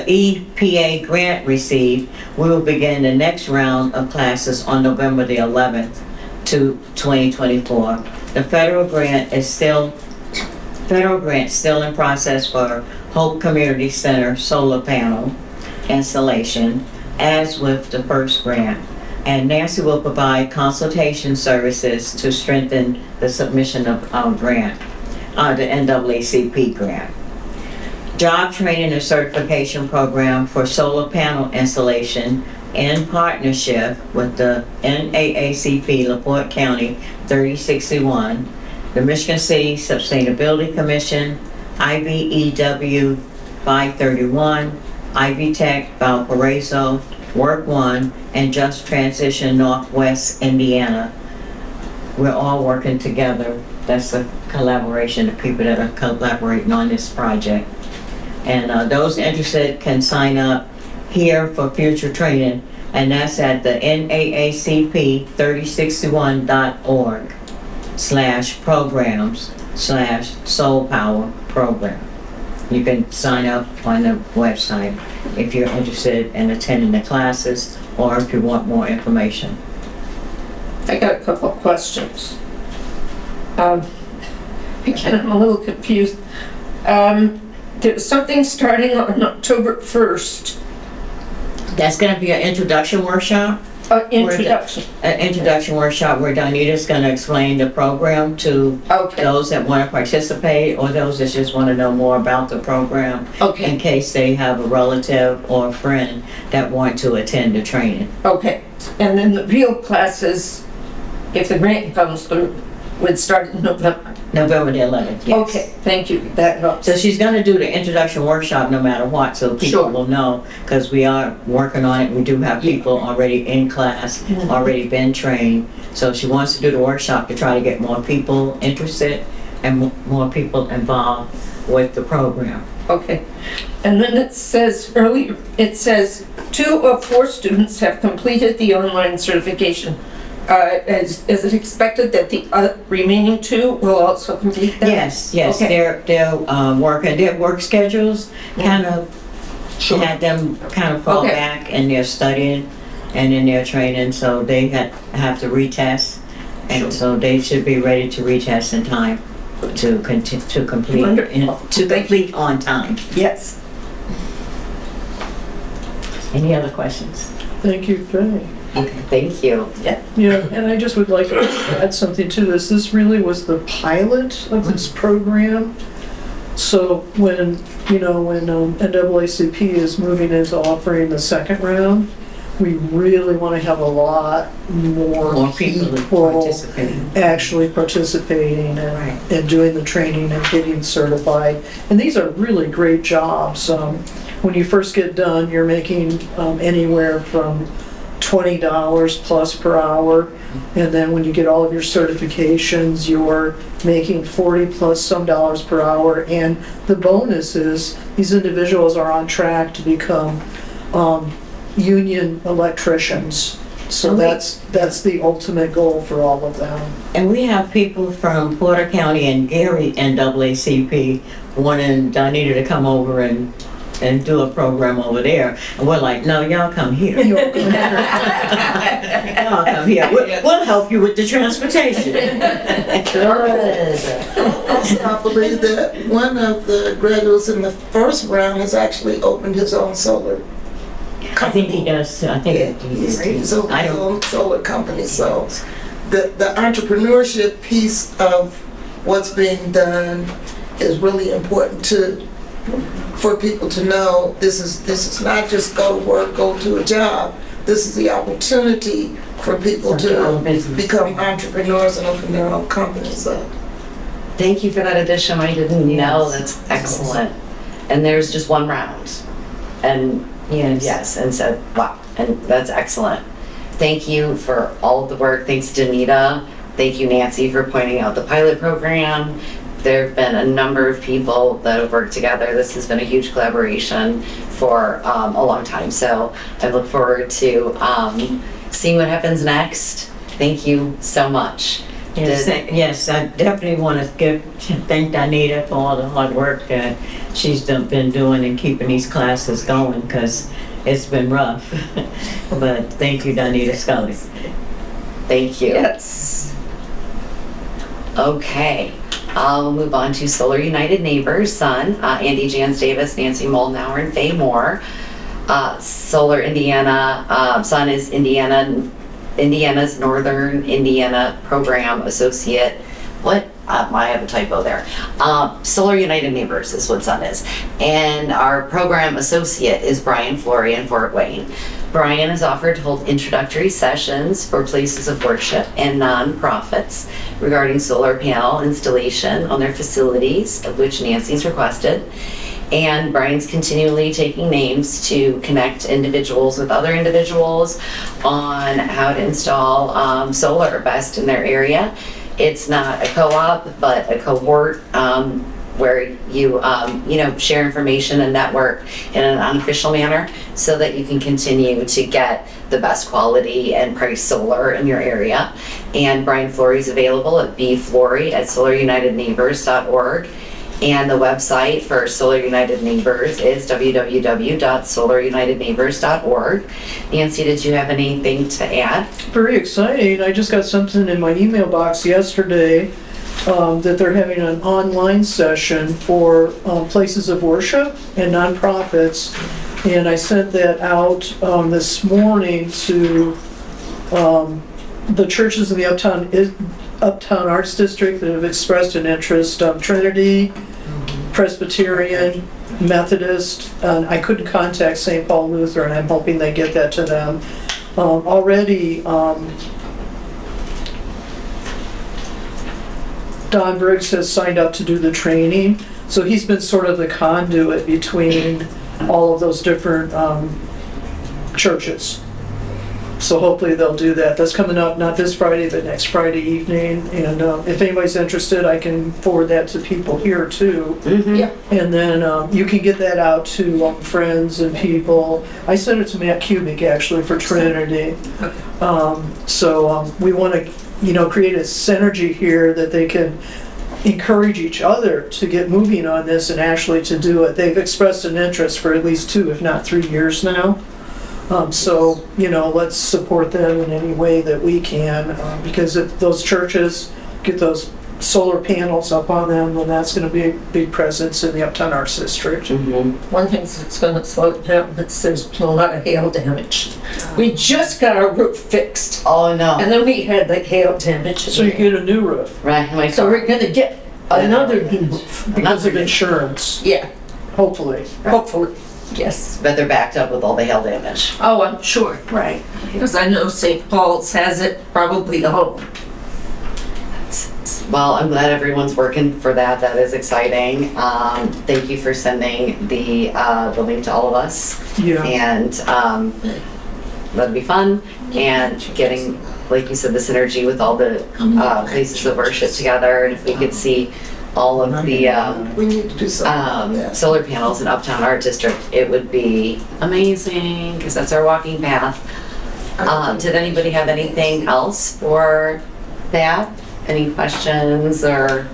EPA grant received, we will begin the next round of classes on November the 11th to 2024. The federal grant still in process for Hope Community Center solar panel installation, as with the first grant. And Nancy will provide consultation services to strengthen the submission of our grant, the NAACP grant. Job training and certification program for solar panel installation in partnership with the NAACP LaPorte County 3061, the Michigan City Sustainability Commission, IBEW 531, Ivy Tech Valparaiso, Work One, and Just Transition Northwest Indiana. We're all working together. That's a collaboration of people that are collaborating on this project. And those interested can sign up here for future training, and that's at the NAACP3061.org/programs/soul power program. You can sign up on the website if you're interested in attending the classes or if you want more information. I got a couple of questions. Again, I'm a little confused. There's something starting on October 1st. That's gonna be an introduction workshop. Introduction. An introduction workshop where Donita's gonna explain the program to Okay, those that wanna participate or those that just wanna know more about the program in okay, case they have a relative or a friend that want to attend the training. okay. And then the real classes, if the grant comes through, would start in November. November the 11th, yes. Okay, thank you, that helps. So she's gonna do the introduction workshop no matter what, so people Sure. will know, because we are working on it. We do have people already in class, already been trained. So she wants to do the workshop to try to get more people interested and more people involved with the program. Okay. And then it says earlier, it says 2 of 4 students have completed the online certification. Is it expected that the remaining 2 will also complete that? Yes, Okay. they're working, their work schedules kind of Sure. had them kind of fall Okay. back in their studying and in their training, so they have to retest. And so they should be ready to retest in time to complete, Wonderful. to complete on time. Yes. Any other questions? Thank you, Faye. Thank you. Yeah, and I just would like to add something to this. This really was the pilot of this program. So when NAACP is moving into offering the second round, we really want to have a lot More people participating. actually participating Right. and doing the training and getting certified. And these are really great jobs. When you first get done, you're making anywhere from $20 plus per hour. And then when you get all of your certifications, you're making 40 plus some dollars per hour. And the bonus is these individuals are on track to become union electricians. So that's the ultimate goal for all of them. And we have people from Porter County and Gary NAACP wanting Donita to come over and do a program over there. And we're like, no, y'all come here. Y'all come here. We'll help you with the transportation. I believe that one of the graduates in the first round has actually opened his own solar I think he does too. I Yeah, think he's opened I his don't- own solar company, so the entrepreneurship piece of what's being done is really important for people to know. This is not just go to work, go to a job. This is the opportunity for people to become entrepreneurs and open their own companies. So Thank you for that addition. I didn't know. That's excellent. And there's just one round. And yes, and so, wow, and that's excellent. Thank you for all of the work. Thanks, Danita. Thank you, Nancy, for pointing out the pilot program. There have been a number of people that have worked together. This has been a huge collaboration for a long time. So I look forward to seeing what happens next. Thank you so much. Yes, I definitely want to thank Donita for all the hard work that she's been doing and keeping these classes going, because it's been rough. But thank you, Donita Scully. Thank you. Yes. Okay, I'll move on to Solar United Neighbors, Sun, Andy Jans Davis, Nancy Moldenauer, and Faye Moore. Solar Indiana, Sun is Indiana's Northern Indiana Program Associate. What? I have a typo there. Solar United Neighbors is what Sun is. And our program associate is Brian Flory in Fort Wayne. Brian is offered to hold introductory sessions for places of worship and nonprofits regarding solar panel installation on their facilities, of which Nancy's requested. And Brian's continually taking names to connect individuals with other individuals on how to install solar best in their area. It's not a co-op, but a cohort where you share information and network in an unofficial manner so that you can continue to get the best quality and price solar in your area. And Brian Flory is available at bflory@solarunitedneighbors.org. And the website for Solar United Neighbors is www.solarunitedneighbors.org. Nancy, did you have anything to add? Very exciting. I just got something in my email box yesterday that they're having an online session for places of worship and nonprofits. And I sent that out this morning to the churches in the Uptown Arts District that have expressed an interest, Trinity, Presbyterian, Methodist, and I couldn't contact St. Paul Lutheran. I'm hoping they get that to them. Already, Don Briggs has signed up to do the training, so he's been sort of the conduit between all of those different churches. So hopefully they'll do that. That's coming up not this Friday, but next Friday evening. And if anybody's interested, I can forward that to people here too. Yeah. And then you can get that out to friends and people. I sent it to Matt Kubik actually for Trinity. We want to, create a synergy here that they can encourage each other to get moving on this and actually to do it. They've expressed an interest for at least 2, if not 3 years now. Let's support them in any way that we can, because if those churches get those solar panels up on them, then that's going to be a big presence in the Uptown Arts District. One thing that's going to slow it down is there's been a lot of hail damage. We just got our roof fixed, Oh, no. and then we had the hail damage. So you get a new roof Right, So we're going to get another new roof. because of insurance, Yeah, hopefully. hopefully, yes. but they're backed up with all the hail damage. Oh, I'm sure, right. Because I know St. Paul's has it probably all. Well, I'm glad everyone's working for that. That is exciting. Thank you for sending the link to all of us. Yeah. And that'll be fun. And getting, like you said, the synergy with all the places of worship together. And if we could see all of the We need to do something about that. solar panels in Uptown Art District, it would be amazing because that's our walking path. Did anybody have anything else for that? Any questions or?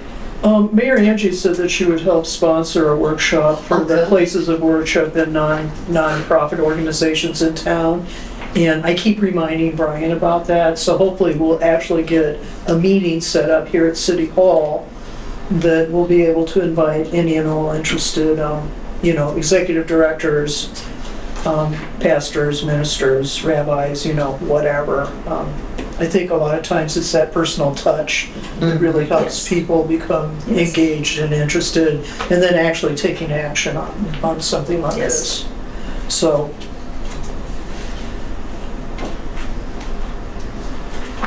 Mayor Angie said that she would help sponsor a workshop for the Okay. places of worship and non-profit organizations in town. And I keep reminding Brian about that, so hopefully we'll actually get a meeting set up here at City Hall that we'll be able to invite any and all interested, executive directors, pastors, ministers, rabbis, whatever. I think a lot of times it's that personal touch that really helps people become engaged and interested, and then actually taking action on something like this. So,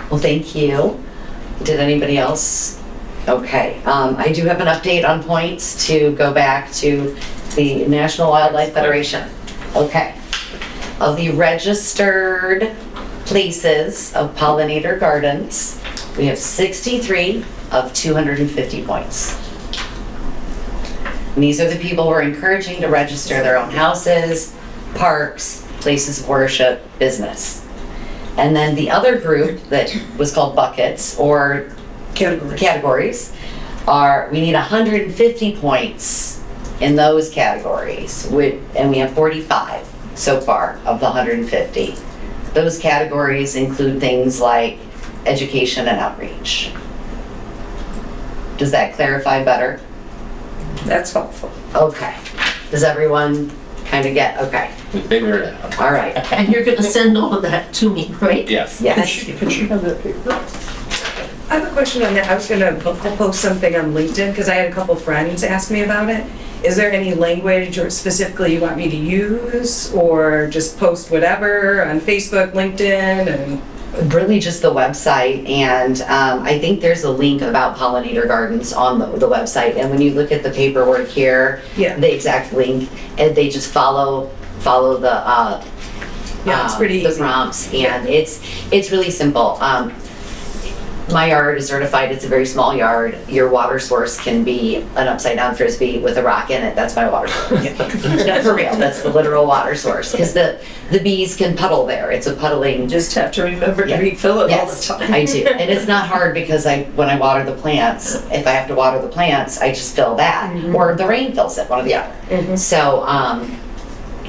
Well, thank you. Did anybody else? Okay, I do have an update on points to go back to the National Wildlife Federation. Okay, of the registered places of pollinator gardens, we have 63 of 250 points. And these are the people we're encouraging to register their own houses, parks, places of worship, business. And then the other group that was called buckets or categories are, we need 150 points in those categories, and we have 45 so far of the 150. Those categories include things like education and outreach. Does that clarify better? That's helpful. Okay. Does everyone kind of get, okay, We figured it out. all right. And you're going to send all of that to me, right? Yes. Yes. can she have that paper? I have a question on that. I was gonna post something on LinkedIn because I had a couple friends ask me about it. Is there any language or specifically you want me to use, or just post whatever on Facebook, LinkedIn, and? Really just the website, and I think there's a link about pollinator gardens on the website, and when you look at the paperwork here, Yeah. the exact link, and they just follow the Yeah, it's pretty the easy. prompts, and it's really simple. My yard is certified, it's a very small yard. Your water source can be an upside down frisbee with a rock in it, that's my water source. No, for real, that's the literal water source, because the bees can puddle there, it's a puddling. Just have to remember to Yeah. refill it all the Yes, time. I do, and it's not hard because when I water the plants, if I have to water the plants, I just fill that, or the rain fills it, one or the other. So,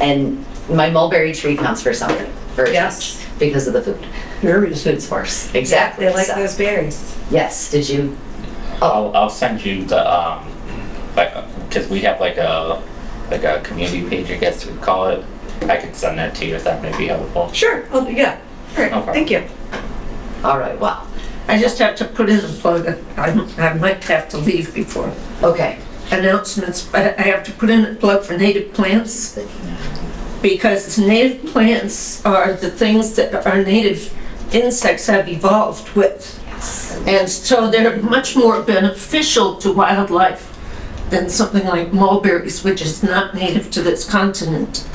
and my mulberry tree counts for something, for Yes. because of the food Berries. source, exactly. They like So, those berries. yes, did you? I'll send you the because we have like a community page, I guess we call it. I could send that to you if that may be helpful. Sure, yeah. All right, Okay. thank you. All right, well, I just have to put in a plug. I might have to leave before okay. announcements, but I have to put in a plug for native plants. Because native plants are the things that our native insects have evolved with. And so they're much more beneficial to wildlife than something like mulberries, which is not native to this continent.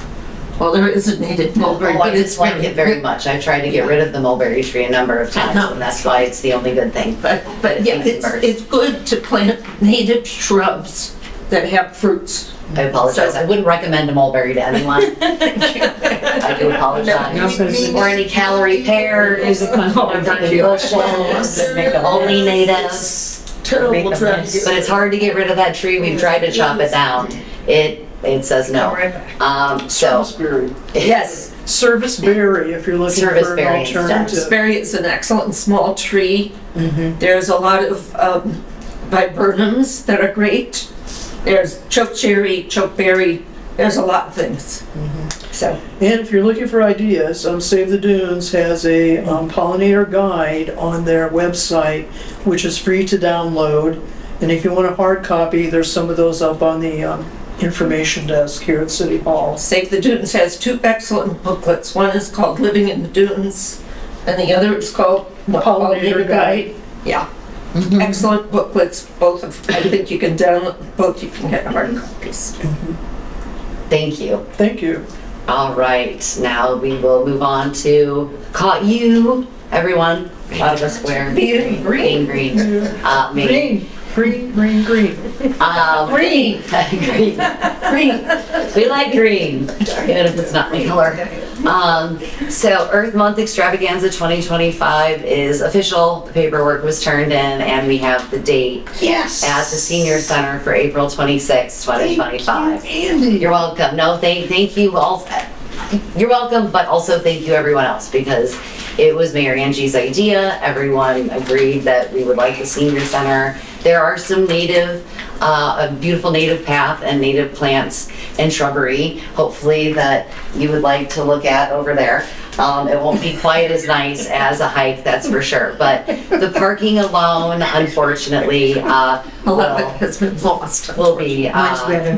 Well, there is a native mulberry, Oh, I but it's dislike it very much. I've tried to get rid of the mulberry tree a number of times, know. and that's why it's the only good thing. But yeah, it's good to plant native shrubs that have fruits. I apologize. I wouldn't recommend a mulberry to anyone. I do apologize. Or any calorie pears, or burning bushes, only natives. Terrible trying to get. But it's hard to get rid of that tree. We've tried to chop it down. It says no. So, Serviceberry. yes, Serviceberry, if you're looking for an Serviceberry instead. alternative. Raspberry is an excellent small tree. There's a lot of viburnums that are great. There's chokecherry, chokeberry. There's a lot of things. So, And if you're looking for ideas, Save the Dunes has a pollinator guide on their website, which is free to download. And if you want a hard copy, there's some of those up on the information desk here at City Hall. Save the Dunes has two excellent booklets. One is called Living in the Dunes, and the other is called The Pollinator Guide. Yeah. Excellent booklets, both of, I think you can download both, you can get hard copies. thank you. Thank you. All right, now we will move on to caught you, everyone. A lot of us wear Being green. green. Me. Green. Green. Green. Green, Green. green. We like green, even if it's not my color. So Earth Month Extravaganza 2025 is official. The paperwork was turned in, and we have the date Yes. at the Senior Center for April 26, 2025. Andy. You're welcome. No, thank you all. You're welcome, but also thank you everyone else, because it was Mayor Angie's idea. Everyone agreed that we would like the senior center. There are some a beautiful native path and native plants and shrubbery, hopefully, that you would like to look at over there. It won't be quite as nice as a hike, that's for sure. But the parking alone, unfortunately, A lot of it has been lost. will be,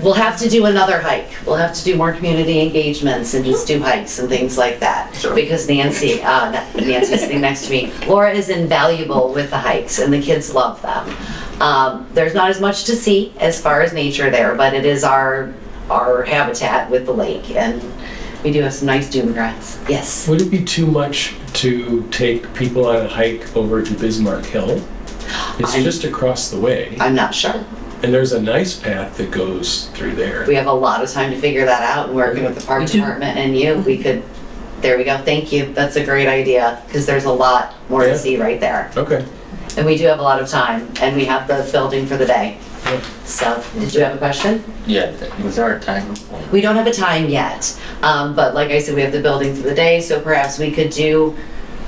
we'll have to do another hike. We'll have to do more community engagements and just do hikes and things like that. Because Nancy's sitting next to me. Laura is invaluable with the hikes, and the kids love them. There's not as much to see as far as nature there, but it is our habitat with the lake, and we do have some nice dune grass. Yes. Would it be too much to take people on a hike over to Bismarck Hill? It's just across the way, I'm not sure. and there's a nice path that goes through there. We have a lot of time to figure that out, and working with the park department and you, we could, there we go. Thank you. That's a great idea, because there's a lot more Yeah. to see right there. Okay. And we do have a lot of time, and we have the building for the day. Yeah. So, did you have a question? Yeah, was there a time? We don't have a time yet, but like I said, we have the building for the day, so perhaps we could do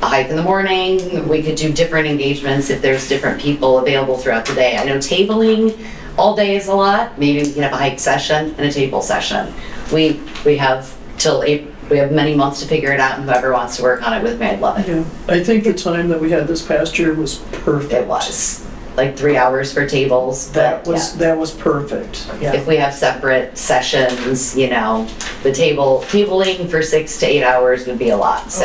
a hike in the morning. We could do different engagements if there's different people available throughout the day. I know tabling all day is a lot. Maybe we can have a hike session and a table session. We have till April. We have many months to figure it out, and whoever wants to work on it with me, I'd love it. Yeah, I think the time that we had this past year was perfect. It was like 3 hours for tables, but That was perfect. Yeah. if we have separate sessions, the tabling for 6 to 8 hours would be a lot. So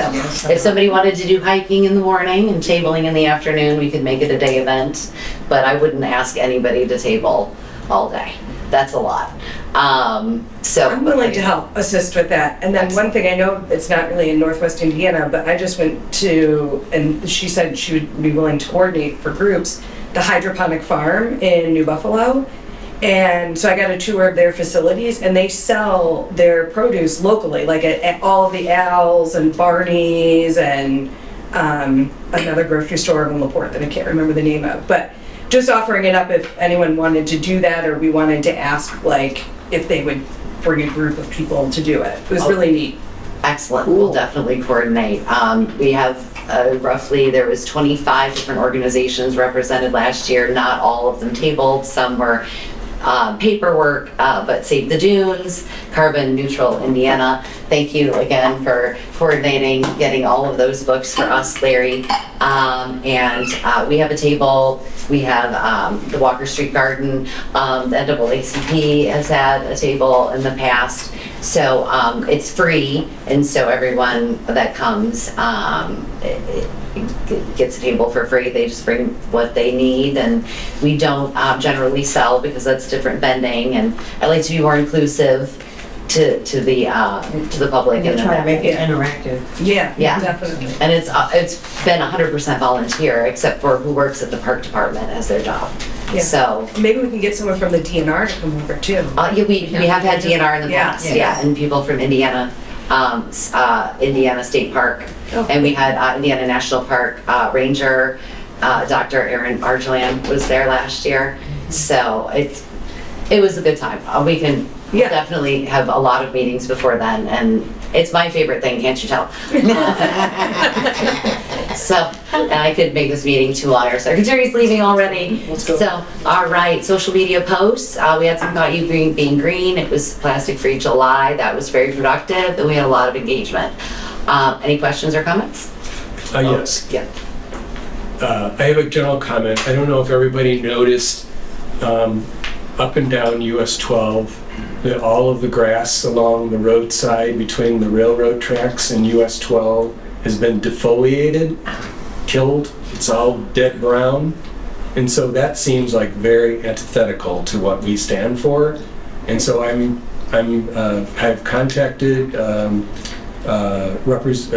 if somebody wanted to do hiking in the morning and tabling in the afternoon, we could make it a day event, but I wouldn't ask anybody to table all day. That's a lot. So I'm willing to help assist with that. And then one thing, I know it's not really in Northwest Indiana, but I just went to, and she said she would be willing to coordinate for groups, the hydroponic farm in New Buffalo. And so I got a tour of their facilities, and they sell their produce locally, like at all of the Al's and Barney's and another grocery store in LaPorte that I can't remember the name of. But just offering it up if anyone wanted to do that, or we wanted to ask, like, if they would bring a group of people to do it. It was really neat. excellent. We'll definitely coordinate. We have roughly, there was 25 different organizations represented last year. Not all of them tabled. Some were paperwork, but Save the Dunes, Carbon Neutral Indiana. Thank you again for coordinating, getting all of those books for us, Larry. And we have a table. We have the Walker Street Garden. The NAACP has had a table in the past. So it's free, and so everyone that comes gets a table for free. They just bring what they need, and we don't generally sell because that's different vending. And I like to be more inclusive to the public. You're and trying to make it yeah. interactive. Yeah, Yeah. definitely. And it's been 100% volunteer, except for who works at the park department as their job. Yeah. So. Maybe we can get someone from the DNR to come over too. Yeah, we have had DNR in the Yeah. past, yeah, and people from Indiana, Indiana State Park. Oh. And we had Indiana National Park Ranger, Dr. Aaron Argeland was there last year. So it was a good time. We can Yeah. definitely have a lot of meetings before then, and it's my favorite thing, can't you tell? So, and I could make this meeting too long. Our secretary's leaving already. Let's go. So, all right, social media posts. We had some about you being green. It was Plastic Free July. That was very productive, and we had a lot of engagement. Any questions or comments? Yes. Yeah. I have a general comment. I don't know if everybody noticed up and down US 12 that all of the grass along the roadside between the railroad tracks and US 12 has been defoliated, killed. It's all dead brown. And so that seems like very antithetical to what we stand for. And so I've contacted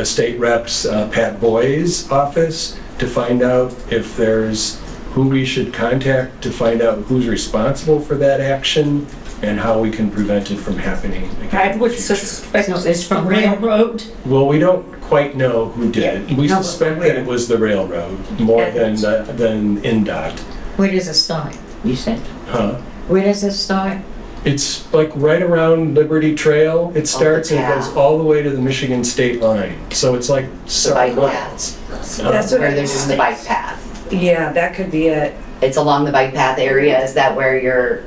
State Reps Pat Boyd's office to find out if there's who we should contact to find out who's responsible for that action and how we can prevent it from happening again. I in would the future. suspect So it's it's from from railroad. Well, we don't quite know who did it. We No, but suspect where? that it was the railroad more than NDOT. Where does it start, you said? Huh? Where does it start? It's like right around Liberty Trail. It starts and it goes path. all the way to the Michigan state line. So it's like The bike several paths, That's what where I they're doing the bike path. Yeah, that could be it. It's along the bike path area. Is that where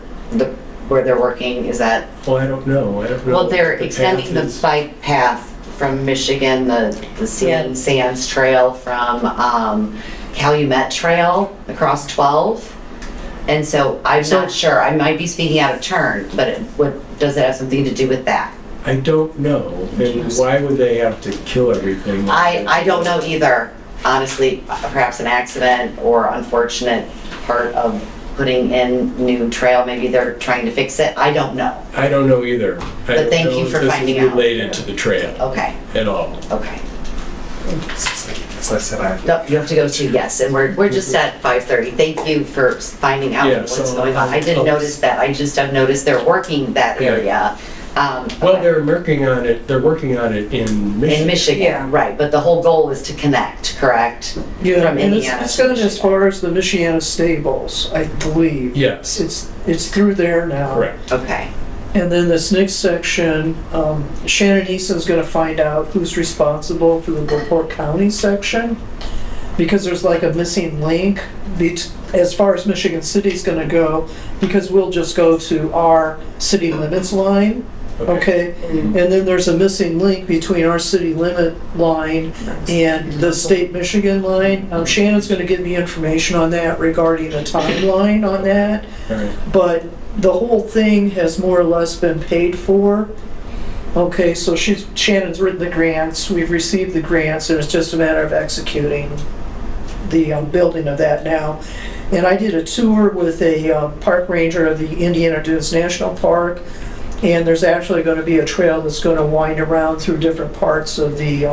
where they're working? Is that? Well, I don't know. Well, they're what the extending path the is. bike path from Michigan, the Sands Trail from Calumet Trail across 12. And so I'm not sure, I might be speaking out of turn, but does it have something to do with that? I don't know. And why would they have to kill everything? I don't know either, honestly. Perhaps an accident or unfortunate part of putting in new trail. Maybe they're trying to fix it. I don't know. I don't know either. But I don't thank know you if for this is finding out. related to the trail Okay, at all. okay. So I said I. No, you have to go to, yes, and we're just at 5:30. Thank you for finding out Yeah, what's so going on. I didn't I'll- notice that. I just have noticed they're working that Yeah. area. Well, they're working on it. They're working on it in Michigan. In Michigan, Yeah. right, but the whole goal is to connect, correct? Yeah, From and Indiana it's to going as Michigan. far as the Michiana Stables, I believe. Yes, It's through there now. correct. Okay, And then this next section, Shannon Easton's gonna find out who's responsible for the LaPorte County section. Because there's like a missing link as far as Michigan City's gonna go, because we'll just go to our city limits line, okay? And then there's a missing link between our city limit line and the state Michigan line. Shannon's gonna give me information on that regarding a timeline on that. All right. But the whole thing has more or less been paid for. Okay, so Shannon's written the grants, we've received the grants, and it's just a matter of executing the building of that now. And I did a tour with a park ranger of the Indiana Dunes National Park, and there's actually going to be a trail that's going to wind around through different parts of the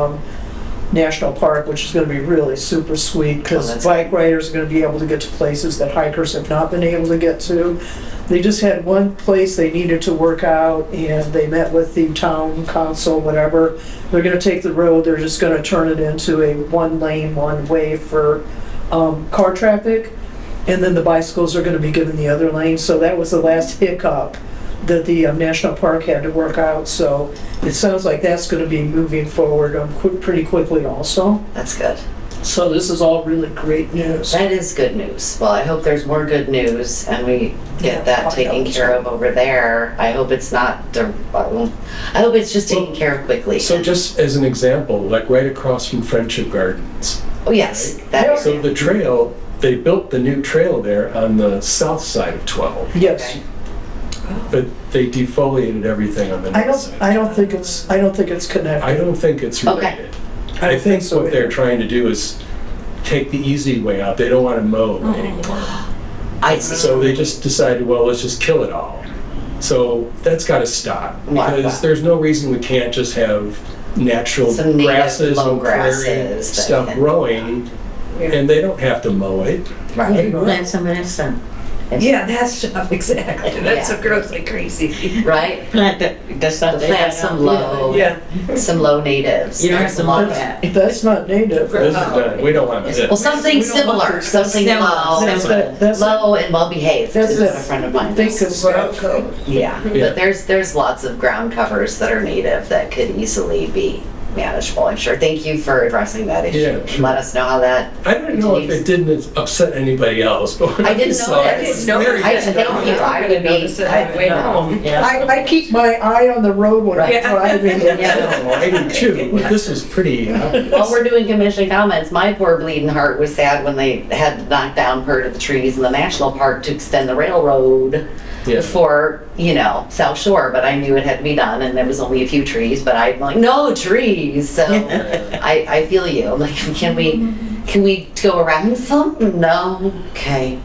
national park, which is going to be really super sweet, Oh, because that's bike riders are going to be able to get to places that hikers have not been able to get to. They just had one place they needed to work out, and they met with the town council, whatever. They're gonna take the road, they're just gonna turn it into a one lane, one way for car traffic, and then the bicycles are gonna be given the other lane. So that was the last hiccup that the national park had to work out. So it sounds like that's gonna be moving forward pretty quickly also. that's good. So this is all really great news. That is good news. Well, I hope there's more good news and we get that taken care of over there. I hope it's not, I hope it's just taken care of quickly. So just as an example, like right across from Friendship Gardens. Oh, yes. That So the trail, they built the new trail there on the south side of 12, Yes. but they defoliated everything on the north side. I don't think it's connected. I don't think it's Okay. related. I think so what they're either. trying to do is take the easy way out. They don't want to mow anymore. I see. So they just decided, well, let's just kill it all. So that's got to stop Wow. because there's no reason we can't just have natural Some native grasses low and prairie grasses that stuff can- growing, and they don't have to mow it. Right. Plant some of that stuff. Yeah, that stuff, exactly. That's what grows like crazy. Right? Plant the stuff. they Plant got some out low, Yeah. some low natives. You don't have There's to a lot mow of- that. That's not native. This is done. We don't want Well, this. something We don't want similar, this. something low, That's low and well behaved. That's Is it. what a friend of mine Think does. of Yeah, Yeah. but there's lots of ground covers that are native that could easily be manageable, I'm sure. Thank you for addressing that issue. Yeah, sure. Let us know how that I don't know if continues. it didn't upset anybody else, but when I didn't saw know it, that. it's No, very- I thank you. I would be, notice it on the way home. Yeah. I keep my eye on the road when I'm Right. driving. Yeah. Oh, I do too, but this is pretty obvious. While we're doing commission comments, my poor bleeding heart was sad when they had to knock down part of the trees in the national park to extend the railroad Yeah. for, South Shore, but I knew it had to be done and there was only a few trees, but I'm like, no trees. So I feel you. I'm like, can we go around some? No. Okay.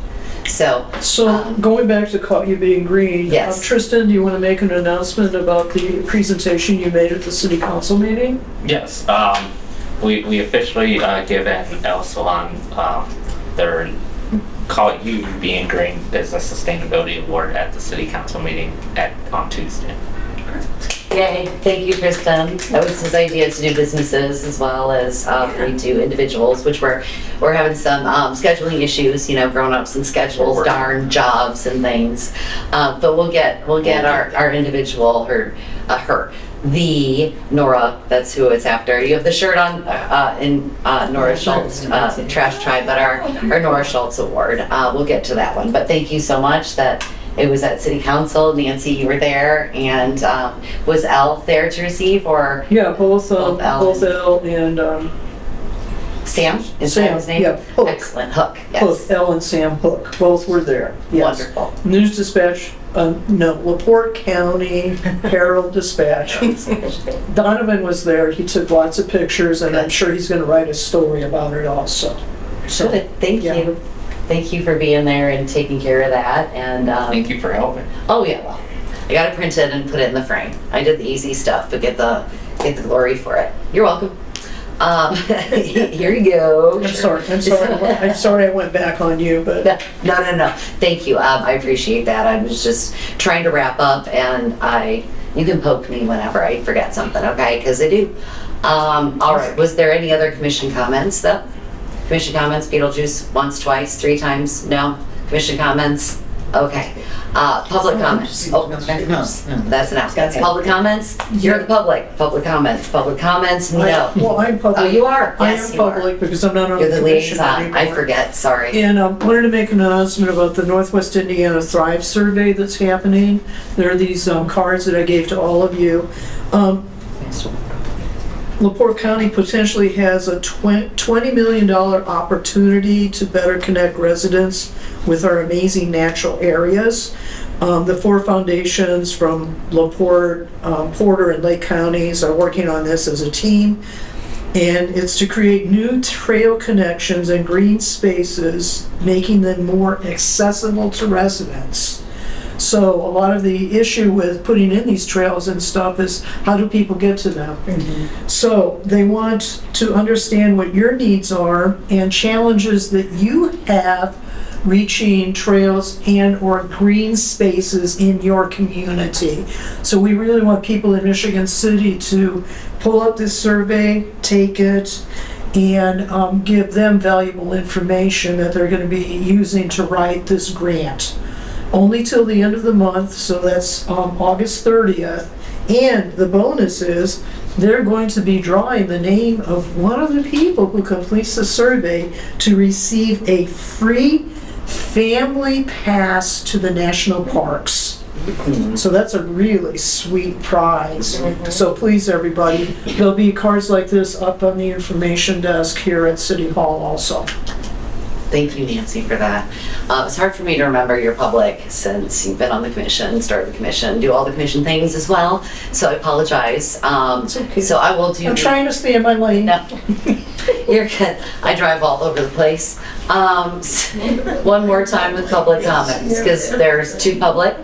So, So going back to call you being green. Yes. Tristan, do you want to make an announcement about the presentation you made at the city council meeting? Yes, we officially given El Salon their Call It You Being Green Business Sustainability Award at the city council meeting on Tuesday. yay. Thank you, Kristen. That was his idea to do businesses as well as we do individuals, which we're having some scheduling issues, grown-ups and schedules, darn jobs and things. But we'll get our individual, the Nora, that's who it's after. You have the shirt on in Nora Schultz, Trash Tribe, but our Nora Schultz Award. We'll get to that one. But thank you so much that it was at City Council. Nancy, you were there, and was Elle there to receive, or Yeah, both Both Al. Elle and Sam? Is Sam, that his name? yeah, Hook. Excellent, Hook, yes. both Elle and Sam Hook, both were there. Yes. Wonderful. News Dispatch, LaPorte County Herald Dispatch. Donovan was there, he took lots of pictures, and I'm Good. sure he's gonna write a story about it also. So, Good, thank yeah. you. Thank you for being there and taking care of that, and Thank you for helping. oh yeah, well, I got it printed and put it in the frame. I did the easy stuff, but get the glory for it. You're welcome. Here you go. I'm sorry I went back on you, but No. Thank you. I appreciate that. I was just trying to wrap up, and you can poke me whenever I forget something, okay? Because I do. All right. Was there any other commission comments, though? Commission comments, Beetlejuice, once, twice, 3 times? No? Commission comments? Okay. Public comments? Oh, No. that's enough. Okay. Public comments? You're the public. Public comments? Public comments? No. well, I'm public. Oh, you are? I Yes, am you are. public because I'm not on You're the the commission liaison. I anymore. forget, sorry. And wanted to make an announcement about the Northwest Indiana Thrive Survey that's happening. There are these cards that I gave to all of you. LaPorte County potentially has a $20 million opportunity to better connect residents with our amazing natural areas. The 4 foundations from LaPorte, Porter, and Lake counties are working on this as a team. And it's to create new trail connections and green spaces, making them more accessible to residents. So a lot of the issue with putting in these trails and stuff is how do people get to them? So they want to understand what your needs are and challenges that you have reaching trails and or green spaces in your community. So we really want people in Michigan City to pull up this survey, take it, and give them valuable information that they're going to be using to write this grant. Only till the end of the month, so that's August 30th, And the bonus is, they're going to be drawing the name of one of the people who completes the survey to receive a free family pass to the national parks. So that's a really sweet prize. So please, everybody, there'll be cards like this up on the information desk here at City Hall also. Thank you, Nancy, for that. It's hard for me to remember your public since you've been on the commission, started the commission, do all the commission things as well. So I apologize. okay. So I will do. I'm trying to stay in my lane. No, you're good. I drive all over the place. One more time with public comments, because there's two public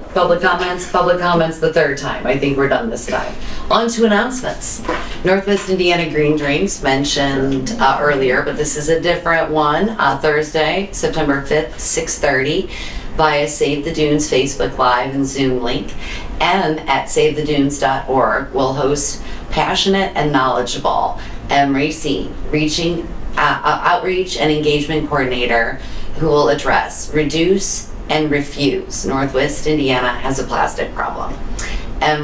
comments the third time. I think we're done this time. On to announcements. Northwest Indiana Green Drinks mentioned earlier, but this is a different one. Thursday, September 5th, 6:30 via Save the Dunes Facebook Live and Zoom link. And at SaveTheDunes.org will host Passionate and Knowledgeable MRC, Outreach and Engagement Coordinator, who will address Reduce and Refuse. Northwest Indiana has a plastic problem.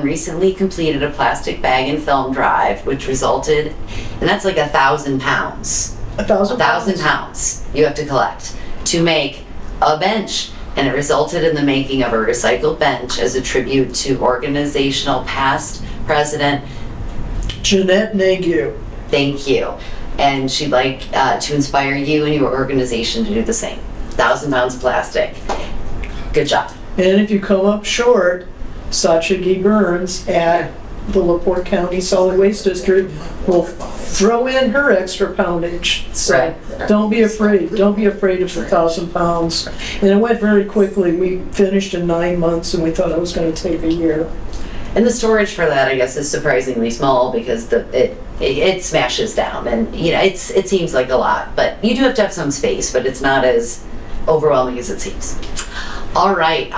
Recently completed a plastic bag and film drive, which resulted, and that's like 1,000 pounds. 1,000 pounds you have to collect to make a bench. And it resulted in the making of a recycled bench as a tribute to organizational past president Jeanette Nagu. Thank you. And she'd like to inspire you and your organization to do the same. 1,000 pounds of plastic. Good job. And if you come up short, Sacha G. Burns at the LaPorte County Solid Waste District will throw in her extra poundage. So Right. don't be afraid. Don't be afraid of the 1,000 pounds. And it went very quickly. We finished in 9 months and we thought it was going to take a year. And the storage for that, I guess, is surprisingly small because it smashes down, and you know it seems like a lot, but you do have to have some space, but it's not as overwhelming as it seems. All right,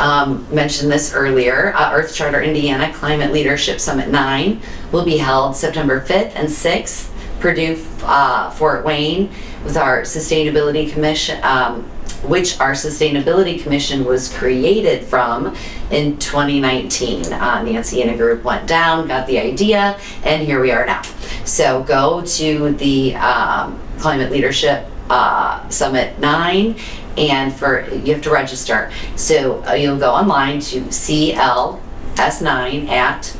mentioned this earlier. Earth Charter Indiana Climate Leadership Summit 9 will be held September 5th and 6th, Purdue, Fort Wayne, with our Sustainability Commission, which our Sustainability Commission was created from in 2019. Nancy and a group went down, got the idea, and here we are now. So go to the Climate Leadership Summit 9, and you have to register. So you'll go online to CLS9 at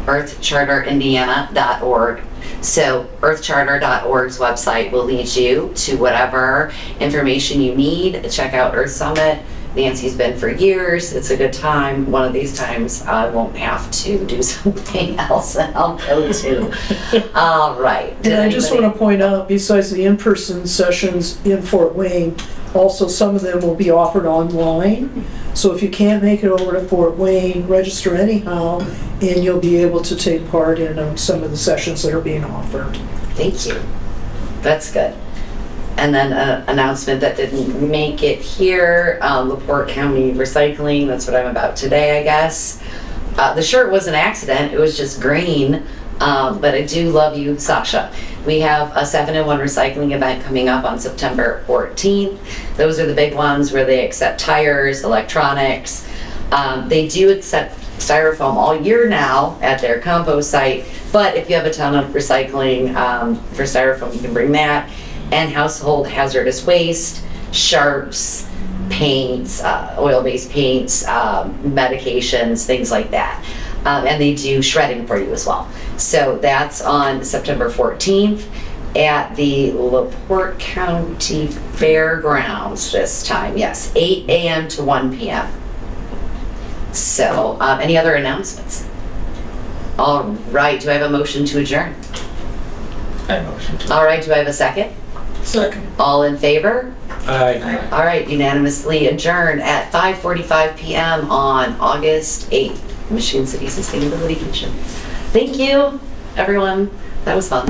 earthcharterindiana.org. So earthcharter.org's website will lead you to whatever information you need. Check out Earth Summit. Nancy's been for years. It's a good time. One of these times I won't have to do something else and I'll go too. All right. And I just want to point out, besides the in-person sessions in Fort Wayne, also some of them will be offered online. So if you can't make it over to Fort Wayne, register anyhow, and you'll be able to take part in some of the sessions that are being offered. Thank you. That's good. And then an announcement that didn't make it here, LaPorte County Recycling, that's what I'm about today, I guess. The shirt was an accident, it was just green, but I do love you, Sasha. We have a 7-in-1 recycling event coming up on September 14th. Those are the big ones where they accept tires, electronics. They do accept styrofoam all year now at their compost site, but if you have a ton of recycling for styrofoam, you can bring that. And household hazardous waste, sharps, paints, oil-based paints, medications, things like that. And they do shredding for you as well. So that's on September 14th at the LaPorte County Fairgrounds this time. Yes, 8 a.m. to 1 p.m. So any other announcements? All right, do I have a motion to adjourn? I motion to. All right, do I have a second? Second. All in favor? Aye. All right, unanimously adjourned at 5:45 p.m. on August 8th, Michigan City Sustainability Commission. Thank you, everyone. That was fun.